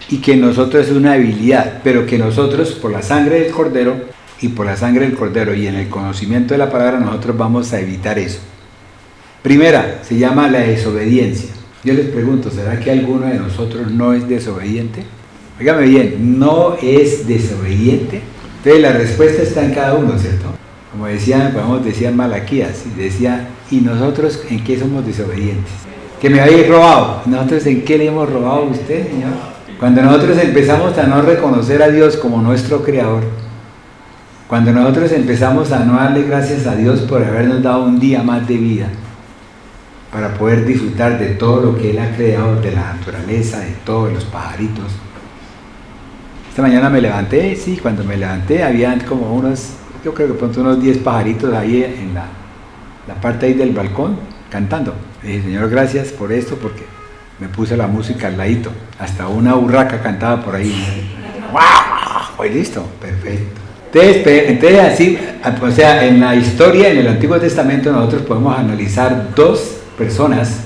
y que en nosotros es una debilidad, pero que nosotros por la sangre del Cordero y en el conocimiento de la palabra nosotros vamos a evitar eso. Primera, se llama la desobediencia. Yo les pregunto, ¿será que alguno de nosotros no es desobediente? Óigame bien, no es desobediente. Entonces la respuesta está en cada uno, ¿cierto? Como decía Malaquías, decía, ¿y nosotros en qué somos desobedientes? Que me habéis robado. ¿Nosotros en qué le hemos robado a usted, Señor? Cuando nosotros empezamos a no reconocer a Dios como nuestro Creador, cuando nosotros empezamos a no darle gracias a Dios por habernos dado un día más de vida, para poder disfrutar de todo lo que Él ha creado, de la naturaleza, de todos los pajaritos. Esta mañana me levanté, sí, cuando me levanté había como yo creo que pronto unos 10 pajaritos ahí en la parte ahí del balcón, cantando. Le dije, Señor, gracias por esto, porque me puse la música al ladito. Hasta una urraca cantaba por ahí. ¡Wow! Pues listo, perfecto. Entonces así, o sea, en la historia, en el Antiguo Testamento, nosotros podemos analizar dos personas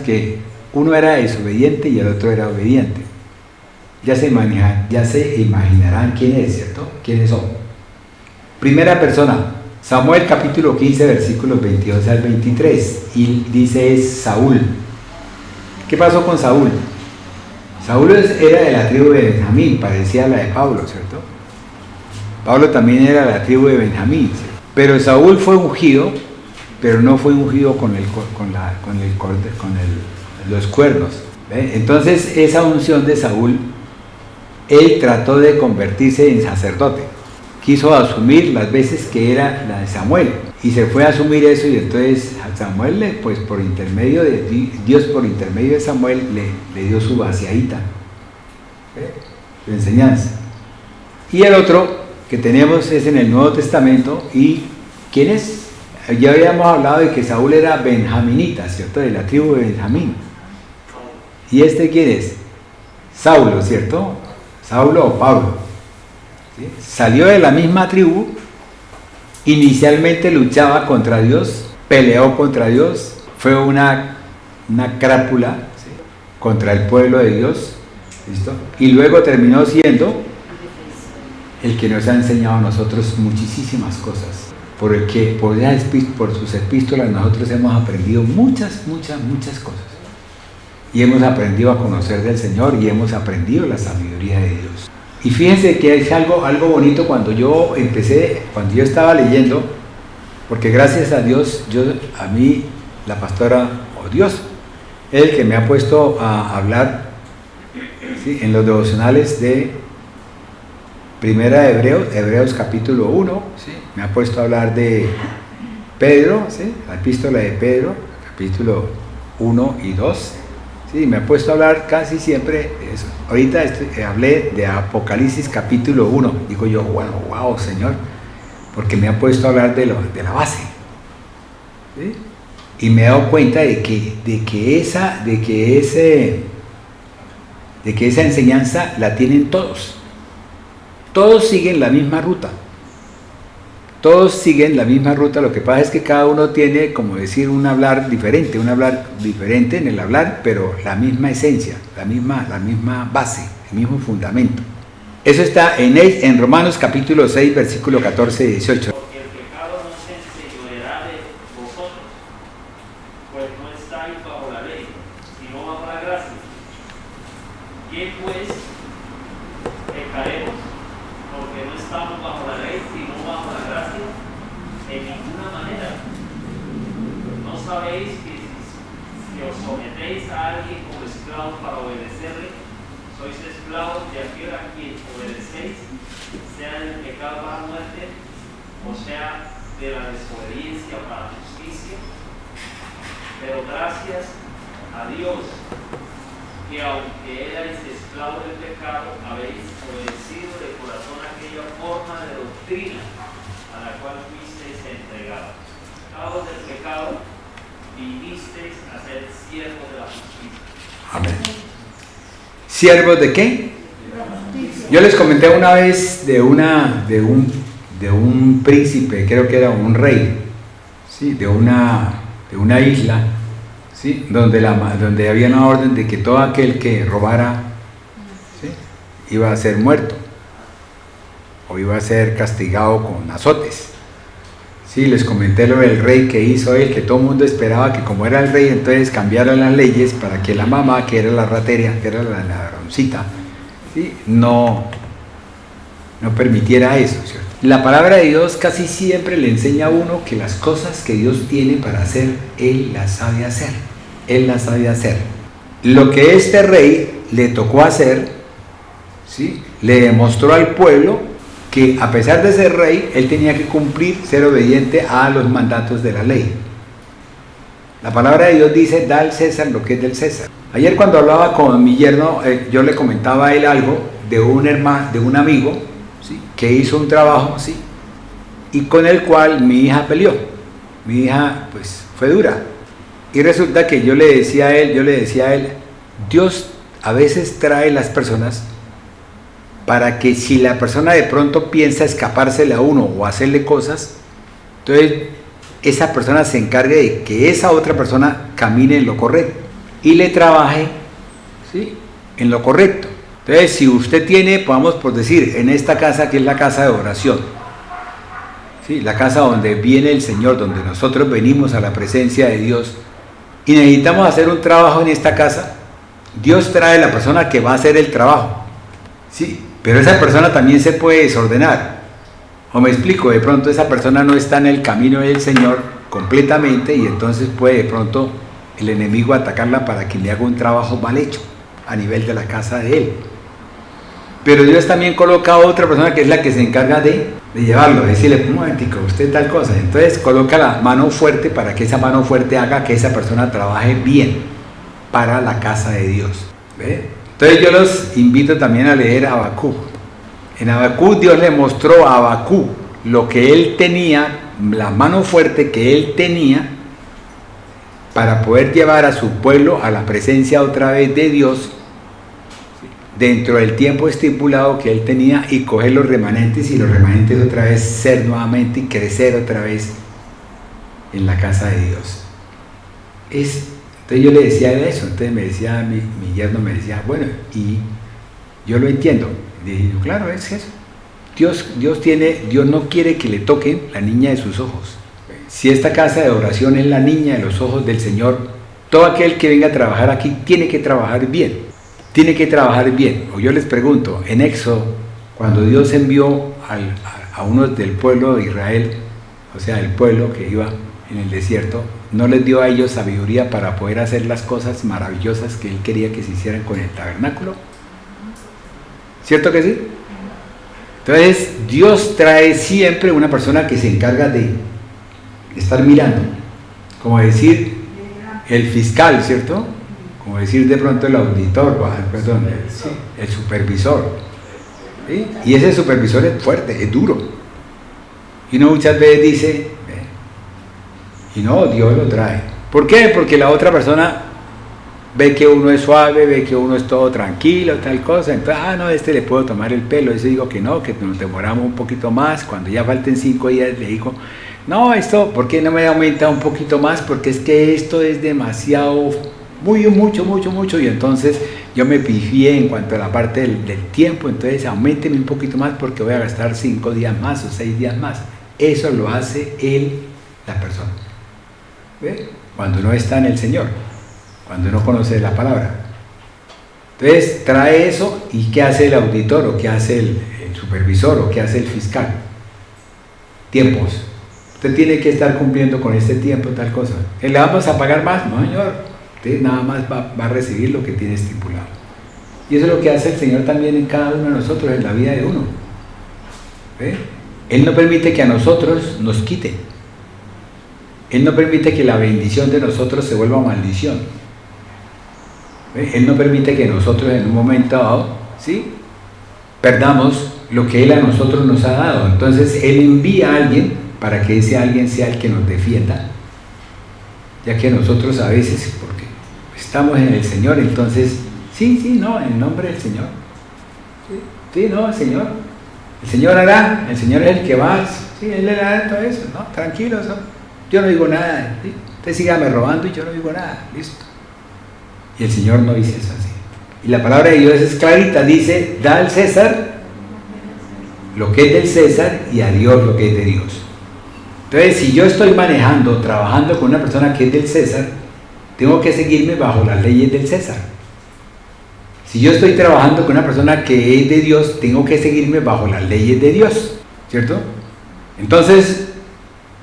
que uno era desobediente y el otro era obediente. Ya se imaginarán quién es, ¿cierto? ¿Quiénes son? Primera persona, Samuel capítulo 15, versículos 22 al 23, y dice es Saúl. ¿Qué pasó con Saúl? Saúl era de la tribu de Benjamín, parecía la de Pablo, ¿cierto? Pablo también era de la tribu de Benjamín, ¿cierto? Pero Saúl fue ungido, pero no fue ungido con los cuernos. ¿Ve? Entonces esa unción de Saúl, él trató de convertirse en sacerdote, quiso asumir las veces que era la de Samuel, y se fue a asumir eso, y entonces a Samuel, pues por intermedio de Dios, por intermedio de Samuel, le dio su vaciadita, su enseñanza. Y el otro que tenemos es en el Nuevo Testamento, y ¿quién es? Ya habíamos hablado de que Saúl era benjaminita, ¿cierto? De la tribu de Benjamín. ¿Y este quién es? Saulo, ¿cierto? Saulo o Pablo. ¿Sí? Salió de la misma tribu, inicialmente luchaba contra Dios, peleó contra Dios, fue una crápula, ¿sí? Contra el pueblo de Dios, ¿listo? Y luego terminó siendo el que nos ha enseñado a nosotros muchísimas cosas. Por sus epístolas nosotros hemos aprendido muchas cosas. Y hemos aprendido a conocer del Señor y hemos aprendido la sabiduría de Dios. Y fíjense que es algo bonito cuando yo estaba leyendo, porque gracias a Dios, a mí, la pastora, Dios, es el que me ha puesto a hablar, ¿sí?, en los devocionales de Primera de Hebreos capítulo 1, ¿sí?, me ha puesto a hablar de Pedro, ¿sí?, la epístola de Pedro, capítulo 1 y 2, ¿sí?, me ha puesto a hablar casi siempre de eso. Ahorita hablé de Apocalipsis capítulo 1, digo yo, bueno, wow, Señor, porque me ha puesto a hablar de la base, ¿sí? Y me he dado cuenta de que esa enseñanza la tienen todos. Todos siguen la misma ruta. Todos siguen la misma ruta. Lo que pasa es que cada uno tiene, como decir, un hablar diferente en el hablar, pero la misma esencia, la misma base, el mismo fundamento. Eso está en Romanos capítulo 6, versículo 14 y 18. Porque el pecado no se enseñoreará de vosotros, pues no estáis bajo la ley, sino bajo la gracia. ¿Quién pues pecaremos? Porque no estamos bajo la ley, sino bajo la gracia. En ninguna manera. ¿No sabéis que si os sometéis a alguien como esclavos para obedecerle, sois esclavos de aquel a quien obedecéis, sea del pecado para muerte, o sea de la desobediencia para justicia? Pero gracias a Dios, que aunque erais esclavos del pecado, habéis obedecido de corazón aquella forma de doctrina a la cual fuisteis entregados. Esclavos del pecado, vinisteis a ser siervos de la justicia. Amén. ¿Siervos de qué? Yo les comenté una vez de un príncipe, creo que era un rey, ¿sí?, de una isla, ¿sí?, donde había una orden de que todo aquel que robara, ¿sí?, iba a ser muerto o iba a ser castigado con azotes. Sí, les comenté lo del rey que hizo él, que todo el mundo esperaba que como era el rey, entonces cambiaran las leyes para que la mamá, que era la ratera, que era la ladroncita, ¿sí?, no permitiera eso, ¿cierto? La palabra de Dios casi siempre le enseña a uno que las cosas que Dios tiene para hacer, Él las sabe hacer. Él las sabe hacer. Lo que este rey le tocó hacer, ¿sí?, le demostró al pueblo que a pesar de ser rey, él tenía que cumplir, ser obediente a los mandatos de la ley. La palabra de Dios dice, da al César lo que es del César. Ayer cuando hablaba con mi yerno, yo le comentaba a él algo de un amigo, ¿sí?, que hizo un trabajo, ¿sí?, y con el cual mi hija peleó. Mi hija, pues, fue dura. Y resulta que yo le decía a él, Dios a veces trae las personas para que si la persona de pronto piensa escapársele a uno o hacerle cosas, entonces esa persona se encargue de que esa otra persona camine en lo correcto y le trabaje, ¿sí?, en lo correcto. Entonces, si usted tiene, podamos por decir, en esta casa que es la casa de oración, ¿sí?, la casa donde viene el Señor, donde nosotros venimos a la presencia de Dios y necesitamos hacer un trabajo en esta casa, Dios trae la persona que va a hacer el trabajo, ¿sí?, pero esa persona también se puede desordenar. O me explico, de pronto esa persona no está en el camino del Señor completamente y entonces puede de pronto el enemigo atacarla para que le haga un trabajo mal hecho a nivel de la casa de él. Pero Dios también coloca a otra persona que es la que se encarga de llevarlo, de decirle, un momentico, usted tal cosa. Entonces coloca la mano fuerte para que esa mano fuerte haga que esa persona trabaje bien para la casa de Dios. ¿Ve? Entonces yo los invito también a leer Habacuc. En Habacuc Dios le mostró a Habacuc lo que él tenía, la mano fuerte que él tenía para poder llevar a su pueblo a la presencia otra vez de Dios dentro del tiempo estipulado que él tenía y coger los remanentes y los remanentes otra vez ser nuevamente y crecer otra vez en la casa de Dios. Entonces yo le decía eso, entonces me decía, mi yerno me decía, bueno, y yo lo entiendo. Y dije, claro, es eso. Dios no quiere que le toquen la niña de sus ojos. Si esta casa de oración es la niña de los ojos del Señor, todo aquel que venga a trabajar aquí tiene que trabajar bien. Tiene que trabajar bien. O yo les pregunto, en Éxodo Cuando Dios envió a unos del pueblo de Israel, o sea, el pueblo que iba en el desierto, no les dio a ellos sabiduría para poder hacer las cosas maravillosas que Él quería que se hicieran con el tabernáculo. ¿Cierto que sí? Entonces, Dios trae siempre una persona que se encarga de estar mirando, como decir el fiscal, ¿cierto? Como decir de pronto el auditor, perdón, el supervisor. ¿Sí? Y ese supervisor es fuerte, es duro. Y uno muchas veces dice, y no, Dios lo trae. ¿Por qué? Porque la otra persona ve que uno es suave, ve que uno es todo tranquilo, tal cosa. Entonces, no, le puedo tomar el pelo. Ese digo que no, que nos demoramos un poquito más. Cuando ya falten 5 días, le digo, no, esto, ¿por qué no me aumenta un poquito más? Porque es que esto es demasiado, mucho. Y entonces yo me pifié en cuanto a la parte del tiempo. Entonces, auménteme un poquito más porque voy a gastar 5 días más o 6 días más. Eso lo hace la persona. ¿Ve? Cuando no está en el Señor, cuando no conoce la palabra. Entonces trae eso, y ¿qué hace el auditor o qué hace el supervisor o qué hace el fiscal? Tiempos. Usted tiene que estar cumpliendo con este tiempo, tal cosa. ¿Le vamos a pagar más? No, señor. Usted nada más va a recibir lo que tiene estipulado. Y eso es lo que hace el Señor también en cada uno de nosotros, en la vida de uno. ¿Ve? Él no permite que a nosotros nos quite. Él no permite que la bendición de nosotros se vuelva maldición. ¿Ve? Él no permite que nosotros en un momento dado, ¿sí?, perdamos lo que Él a nosotros nos ha dado. Entonces Él envía a alguien para que ese alguien sea el que nos defienda. Ya que nosotros a veces, porque estamos en el Señor, entonces, no, en nombre del Señor. No, el Señor. El Señor hará, el Señor es el que va, Él le hará todo eso, ¿no? Tranquilos, ¿no? Yo no digo nada, ¿sí? Usted sígame robando y yo no digo nada, listo. Y el Señor no dice eso así. Y la palabra de Dios es clarita, dice, da al César lo que es del César y a Dios lo que es de Dios. Entonces, si yo estoy trabajando con una persona que es del César, tengo que seguirme bajo las leyes del César. Si yo estoy trabajando con una persona que es de Dios, tengo que seguirme bajo las leyes de Dios, ¿cierto? Entonces,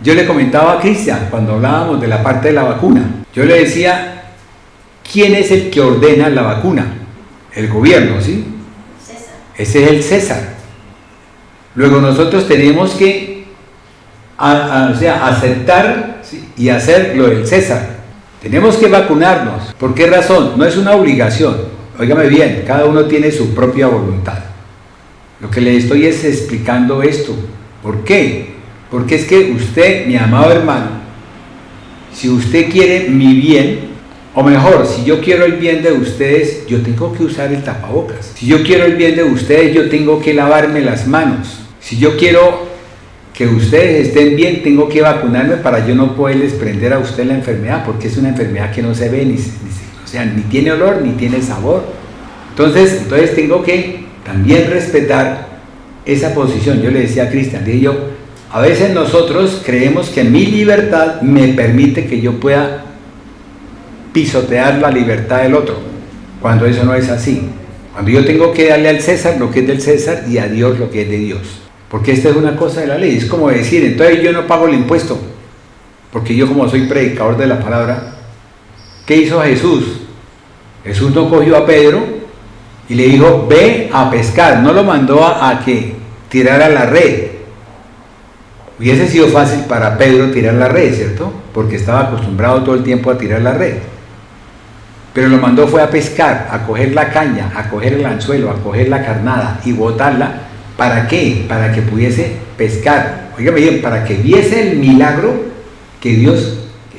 yo le comentaba a Cristian cuando hablábamos de la parte de la vacuna, yo le decía, ¿quién es el que ordena la vacuna? El gobierno, ¿sí? César. Ese es el César. Luego nosotros tenemos que aceptar, ¿sí?, y hacer lo del César. Tenemos que vacunarnos. ¿Por qué razón? No es una obligación. Óigame bien, cada uno tiene su propia voluntad. Lo que le estoy es explicando esto. ¿Por qué? Porque es que usted, mi amado hermano, si usted quiere mi bien, o mejor, si yo quiero el bien de ustedes, yo tengo que usar el tapabocas. Si yo quiero el bien de ustedes, yo tengo que lavarme las manos. Si yo quiero que ustedes estén bien, tengo que vacunarme para yo no poderles prender a usted la enfermedad, porque es una enfermedad que no se ve, ni tiene olor, ni tiene sabor. Entonces tengo que también respetar esa posición. Yo le decía a Cristian, dije yo, a veces nosotros creemos que mi libertad me permite que yo pueda pisotear la libertad del otro, cuando eso no es así. Cuando yo tengo que darle al César lo que es del César y a Dios lo que es de Dios. Porque esta es una cosa de la ley. Es como decir, entonces yo no pago el impuesto, porque yo, como soy predicador de la palabra, ¿qué hizo Jesús? Jesús no cogió a Pedro y le dijo, ve a pescar. No lo mandó a que tirara la red. Hubiese sido fácil para Pedro tirar la red, ¿cierto? Porque estaba acostumbrado todo el tiempo a tirar la red. Pero lo mandó fue a pescar, a coger la caña, a coger el anzuelo, a coger la carnada y botarla. ¿Para qué? Para que pudiese pescar. Óigame bien, para que viese el milagro que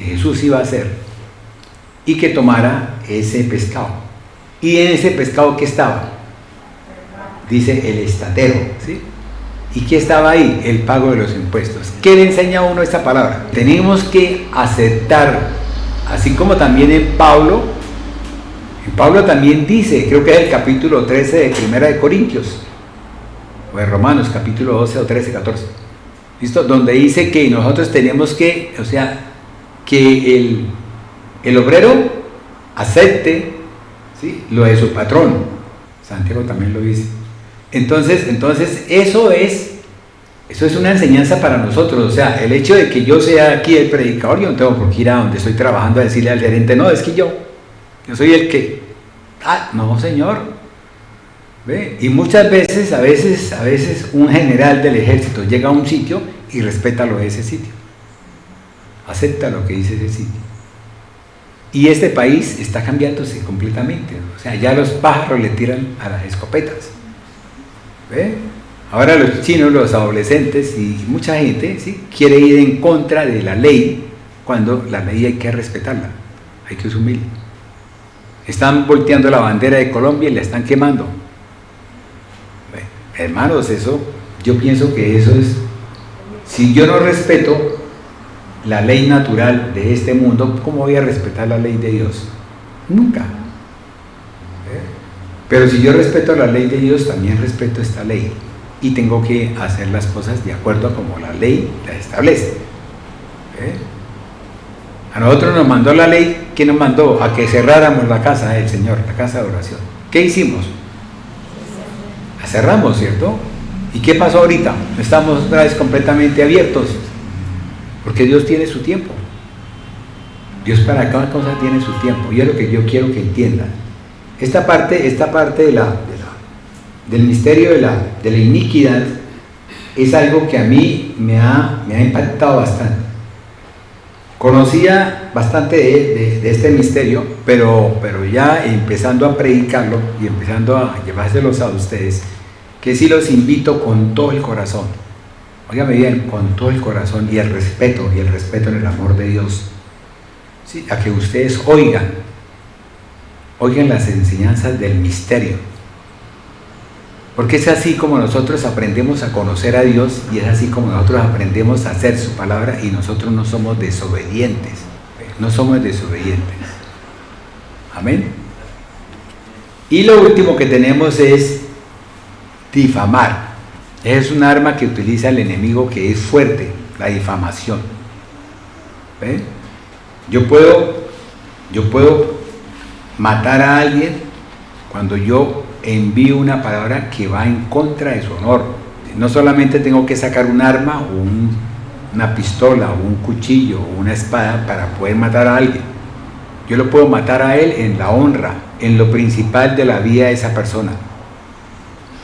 Jesús iba a hacer. Y que tomara ese pescado. Y en ese pescado, ¿qué estaba? Dice el estatero, ¿sí? ¿Y qué estaba ahí? El pago de los impuestos. ¿Qué le enseña a uno esta palabra? Tenemos que aceptar, así como también en Pablo también dice, creo que es el capítulo 13 de Primera de Corintios, o de Romanos, capítulo 12 o 13, 14, ¿listo? Donde dice que nosotros tenemos que, que el obrero acepte, ¿sí?, lo de su patrón. Santiago también lo dice. Entonces eso es una enseñanza para nosotros. O sea, el hecho de que yo sea aquí el predicador, yo no tengo por qué ir a donde estoy trabajando a decirle al gerente, no, es que yo soy el que, no señor. ¿Ve? Y muchas veces, a veces un general del ejército llega a un sitio y respeta lo de ese sitio, acepta lo que dice ese sitio. Y este país está cambiándose completamente. O sea, ya los pájaros le tiran a las escopetas. ¿Ve? Ahora los chinos, los adolescentes y mucha gente, ¿sí?, quiere ir en contra de la ley, cuando la ley hay que respetarla, hay que asumirla. Están volteando la bandera de Colombia y la están quemando. ¿Ve? Hermanos, eso, yo pienso que eso es, si yo no respeto la ley natural de este mundo, ¿cómo voy a respetar la ley de Dios? Nunca. Pero si yo respeto la ley de Dios, también respeto esta ley, y tengo que hacer las cosas de acuerdo a como la ley las establece. A nosotros nos mandó la ley, ¿qué nos mandó? A que cerráramos la casa del Señor, la casa de oración. ¿Qué hicimos? La cerramos, ¿cierto? ¿Y qué pasó ahorita? Estamos otra vez completamente abiertos, porque Dios tiene su tiempo. Dios para cada cosa tiene su tiempo, y es lo que yo quiero que entiendan. Esta parte del misterio de la iniquidad es algo que a mí me ha impactado bastante. Conocía bastante de este misterio, pero ya empezando a predicarlo y empezando a llevárselos a ustedes, que sí los invito con todo el corazón. Óigame bien, con todo el corazón y el respeto en el amor de Dios, ¿sí?, a que ustedes oigan las enseñanzas del misterio, porque es así como nosotros aprendemos a conocer a Dios, y es así como nosotros aprendemos a hacer su palabra, y nosotros no somos desobedientes, amén. Y lo último que tenemos es difamar. Es un arma que utiliza el enemigo, que es fuerte, la difamación. ¿Ven? Yo puedo matar a alguien cuando yo envío una palabra que va en contra de su honor. No solamente tengo que sacar un arma o una pistola o un cuchillo o una espada para poder matar a alguien. Yo lo puedo matar a él en la honra, en lo principal de la vida de esa persona.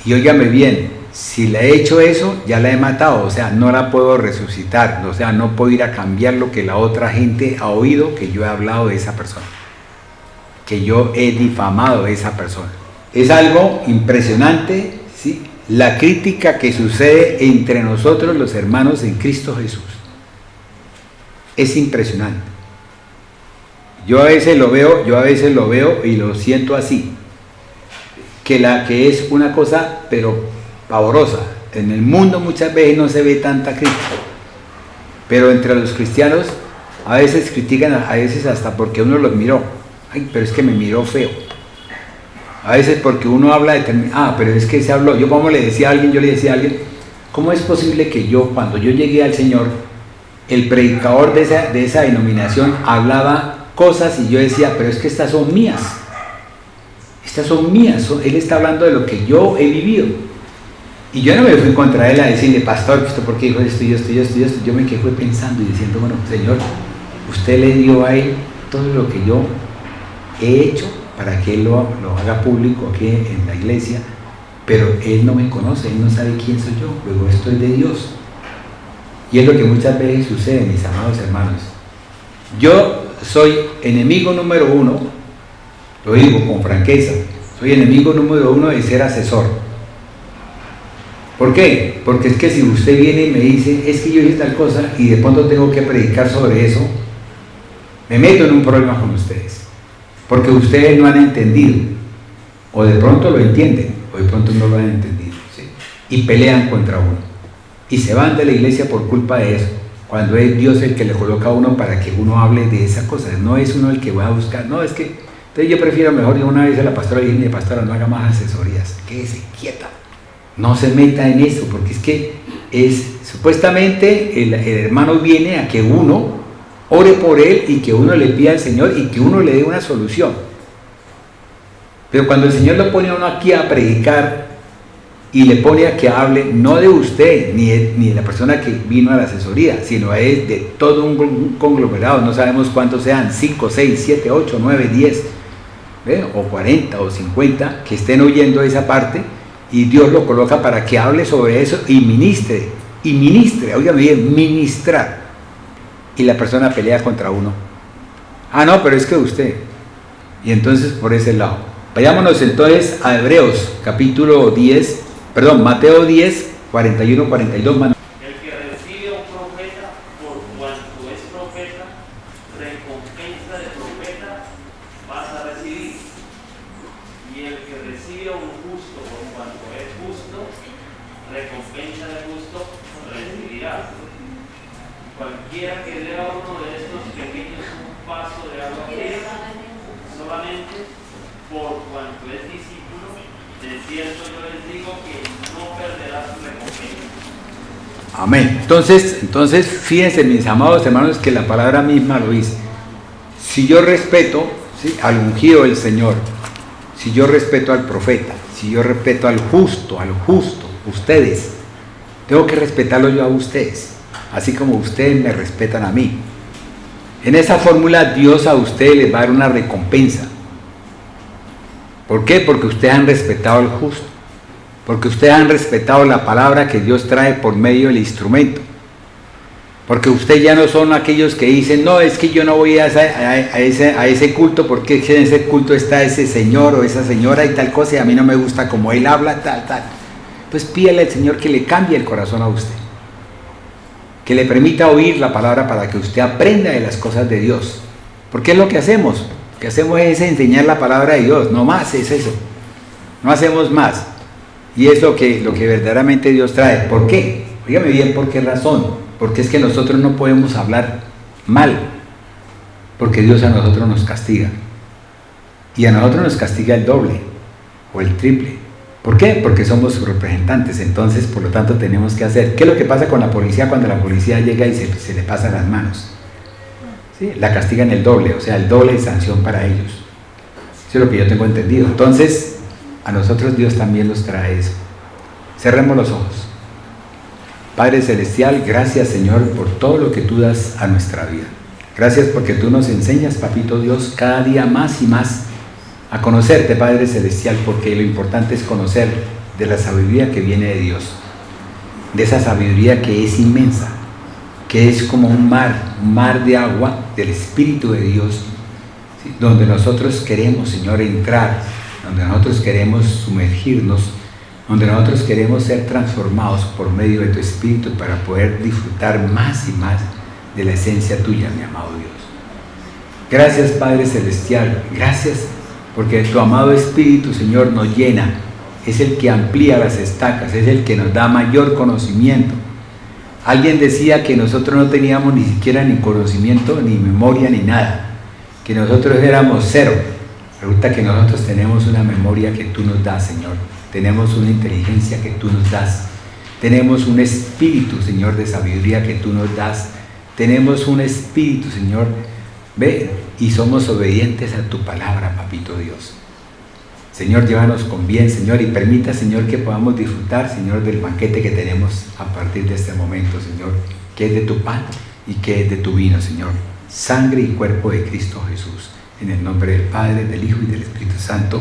Y óigame bien, si le he hecho eso, ya la he matado, o sea, no la puedo resucitar, o sea, no puedo ir a cambiar lo que la otra gente ha oído, que yo he hablado de esa persona, que yo he difamado a esa persona. Es algo impresionante, ¿sí?, la crítica que sucede entre nosotros los hermanos en Cristo Jesús. Es impresionante. Yo a veces lo veo y lo siento así, que es una cosa, pero pavorosa. En el mundo muchas veces no se ve tanta crítica, pero entre los cristianos a veces critican, a veces hasta porque uno los miró. Ay, pero es que me miró feo. A veces porque uno habla de pero es que se habló. Yo le decía a alguien, ¿cómo es posible que cuando yo llegué al Señor, el predicador de esa denominación hablaba cosas y yo decía, pero es que estas son mías, él está hablando de lo que yo he vivido? Y yo no me fui contra él a decirle, pastor, ¿por qué dijo esto y esto y esto y esto? Yo me quedé pensando y diciendo, bueno, Señor, usted le dio a él todo lo que yo he hecho para que él lo haga público aquí en la iglesia, pero él no me conoce, él no sabe quién soy yo, luego estoy de Dios. Y es lo que muchas veces sucede, mis amados hermanos. Yo soy enemigo número uno, lo digo con franqueza, soy enemigo número uno de ser asesor. ¿Por qué? Porque es que si usted viene y me dice, es que yo hice tal cosa y de pronto tengo que predicar sobre eso, me meto en un problema con ustedes, porque ustedes no han entendido, o de pronto lo entienden, o de pronto no lo han entendido, ¿sí?, y pelean contra uno, y se van de la iglesia por culpa de eso, cuando es Dios el que le coloca a uno para que uno hable de esas cosas. No es uno el que va a buscar, no, es que entonces yo prefiero mejor. Yo una vez a la pastora le dije, pastora, no haga más asesorías, quédese quieta, no se meta en eso, porque es que supuestamente el hermano viene a que uno ore por él y que uno le pida al Señor y que uno le dé una solución. Pero cuando el Señor lo pone a uno aquí a predicar y le pone a que hable no de usted ni de la persona que vino a la asesoría, sino es de todo un conglomerado, no sabemos cuántos sean, 5, 6, 7, 8, 9, 10, ¿ve? O 40 o 50 que estén oyendo esa parte, y Dios lo coloca para que hable sobre eso y ministre, óigame bien, ministrar, y la persona pelea contra uno. Ah, no, pero es que usted. Y entonces por ese lado. Vayámonos entonces a Hebreos, capítulo 10, Mateo 10, 41, 42. El que recibe a un profeta por cuanto es profeta, recompensa de profeta vas a recibir. Y el que recibe a un justo por cuanto es justo, recompensa de justo recibirá. Cualquiera que dé a uno de estos pequeños un vaso de agua fría, solamente por cuanto es discípulo, de cierto yo les digo que no perderá su recompensa. Amén. Entonces, fíjense, mis amados hermanos, que la palabra misma lo dice. Si yo respeto, ¿sí?, al ungido del Señor, si yo respeto al profeta, si yo respeto al justo, ustedes, tengo que respetarlo yo a ustedes, así como ustedes me respetan a mí. En esa fórmula Dios a ustedes les va a dar una recompensa. ¿Por qué? Porque ustedes han respetado al justo, porque ustedes han respetado la palabra que Dios trae por medio del instrumento, porque ustedes ya no son aquellos que dicen, no, es que yo no voy a ese culto porque en ese culto está ese señor o esa señora y tal cosa y a mí no me gusta como él habla, tal. Pues pídale al Señor que le cambie el corazón a usted, que le permita oír la palabra para que usted aprenda de las cosas de Dios, porque es lo que hacemos. Lo que hacemos es enseñar la palabra de Dios, no más, es eso, no hacemos más, y es lo que verdaderamente Dios trae. ¿Por qué? Dígame bien, ¿por qué razón? Porque es que nosotros no podemos hablar mal, porque Dios a nosotros nos castiga, y a nosotros nos castiga el doble o el triple. ¿Por qué? Porque somos sus representantes. Entonces, por lo tanto, tenemos que hacer. ¿Qué es lo que pasa con la policía cuando la policía llega y se le pasa las manos? ¿Sí? La castigan el doble, o sea, el doble de sanción para ellos. Eso es lo que yo tengo entendido. Entonces, a nosotros Dios también nos trae eso. Cerremos los ojos. Padre Celestial, gracias, Señor, por todo lo que tú das a nuestra vida. Gracias porque tú nos enseñas, Papito Dios, cada día más y más a conocerte, Padre Celestial, porque lo importante es conocer de la sabiduría que viene de Dios, de esa sabiduría que es inmensa, que es como un mar de agua del Espíritu de Dios, ¿sí?, donde nosotros queremos, Señor, entrar, donde nosotros queremos sumergirnos, donde nosotros queremos ser transformados por medio de tu Espíritu para poder disfrutar más y más de la esencia tuya, mi amado Dios. Gracias, Padre Celestial, gracias porque tu amado Espíritu, Señor, nos llena, es el que amplía las estacas, es el que nos da mayor conocimiento. Alguien decía que nosotros no teníamos ni siquiera ni conocimiento, ni memoria, ni nada, que nosotros éramos cero. Resulta que nosotros tenemos una memoria que tú nos das, Señor, tenemos una inteligencia que tú nos das, tenemos un espíritu, Señor, de sabiduría que tú nos das, tenemos un espíritu, Señor, ve, y somos obedientes a tu palabra, Papito Dios. Señor, llévanos con bien, Señor, y permita, Señor, que podamos disfrutar, Señor, del banquete que tenemos a partir de este momento, Señor, que es de tu pan y que es de tu vino, Señor, sangre y cuerpo de Cristo Jesús. En el nombre del Padre, del Hijo y del Espíritu Santo.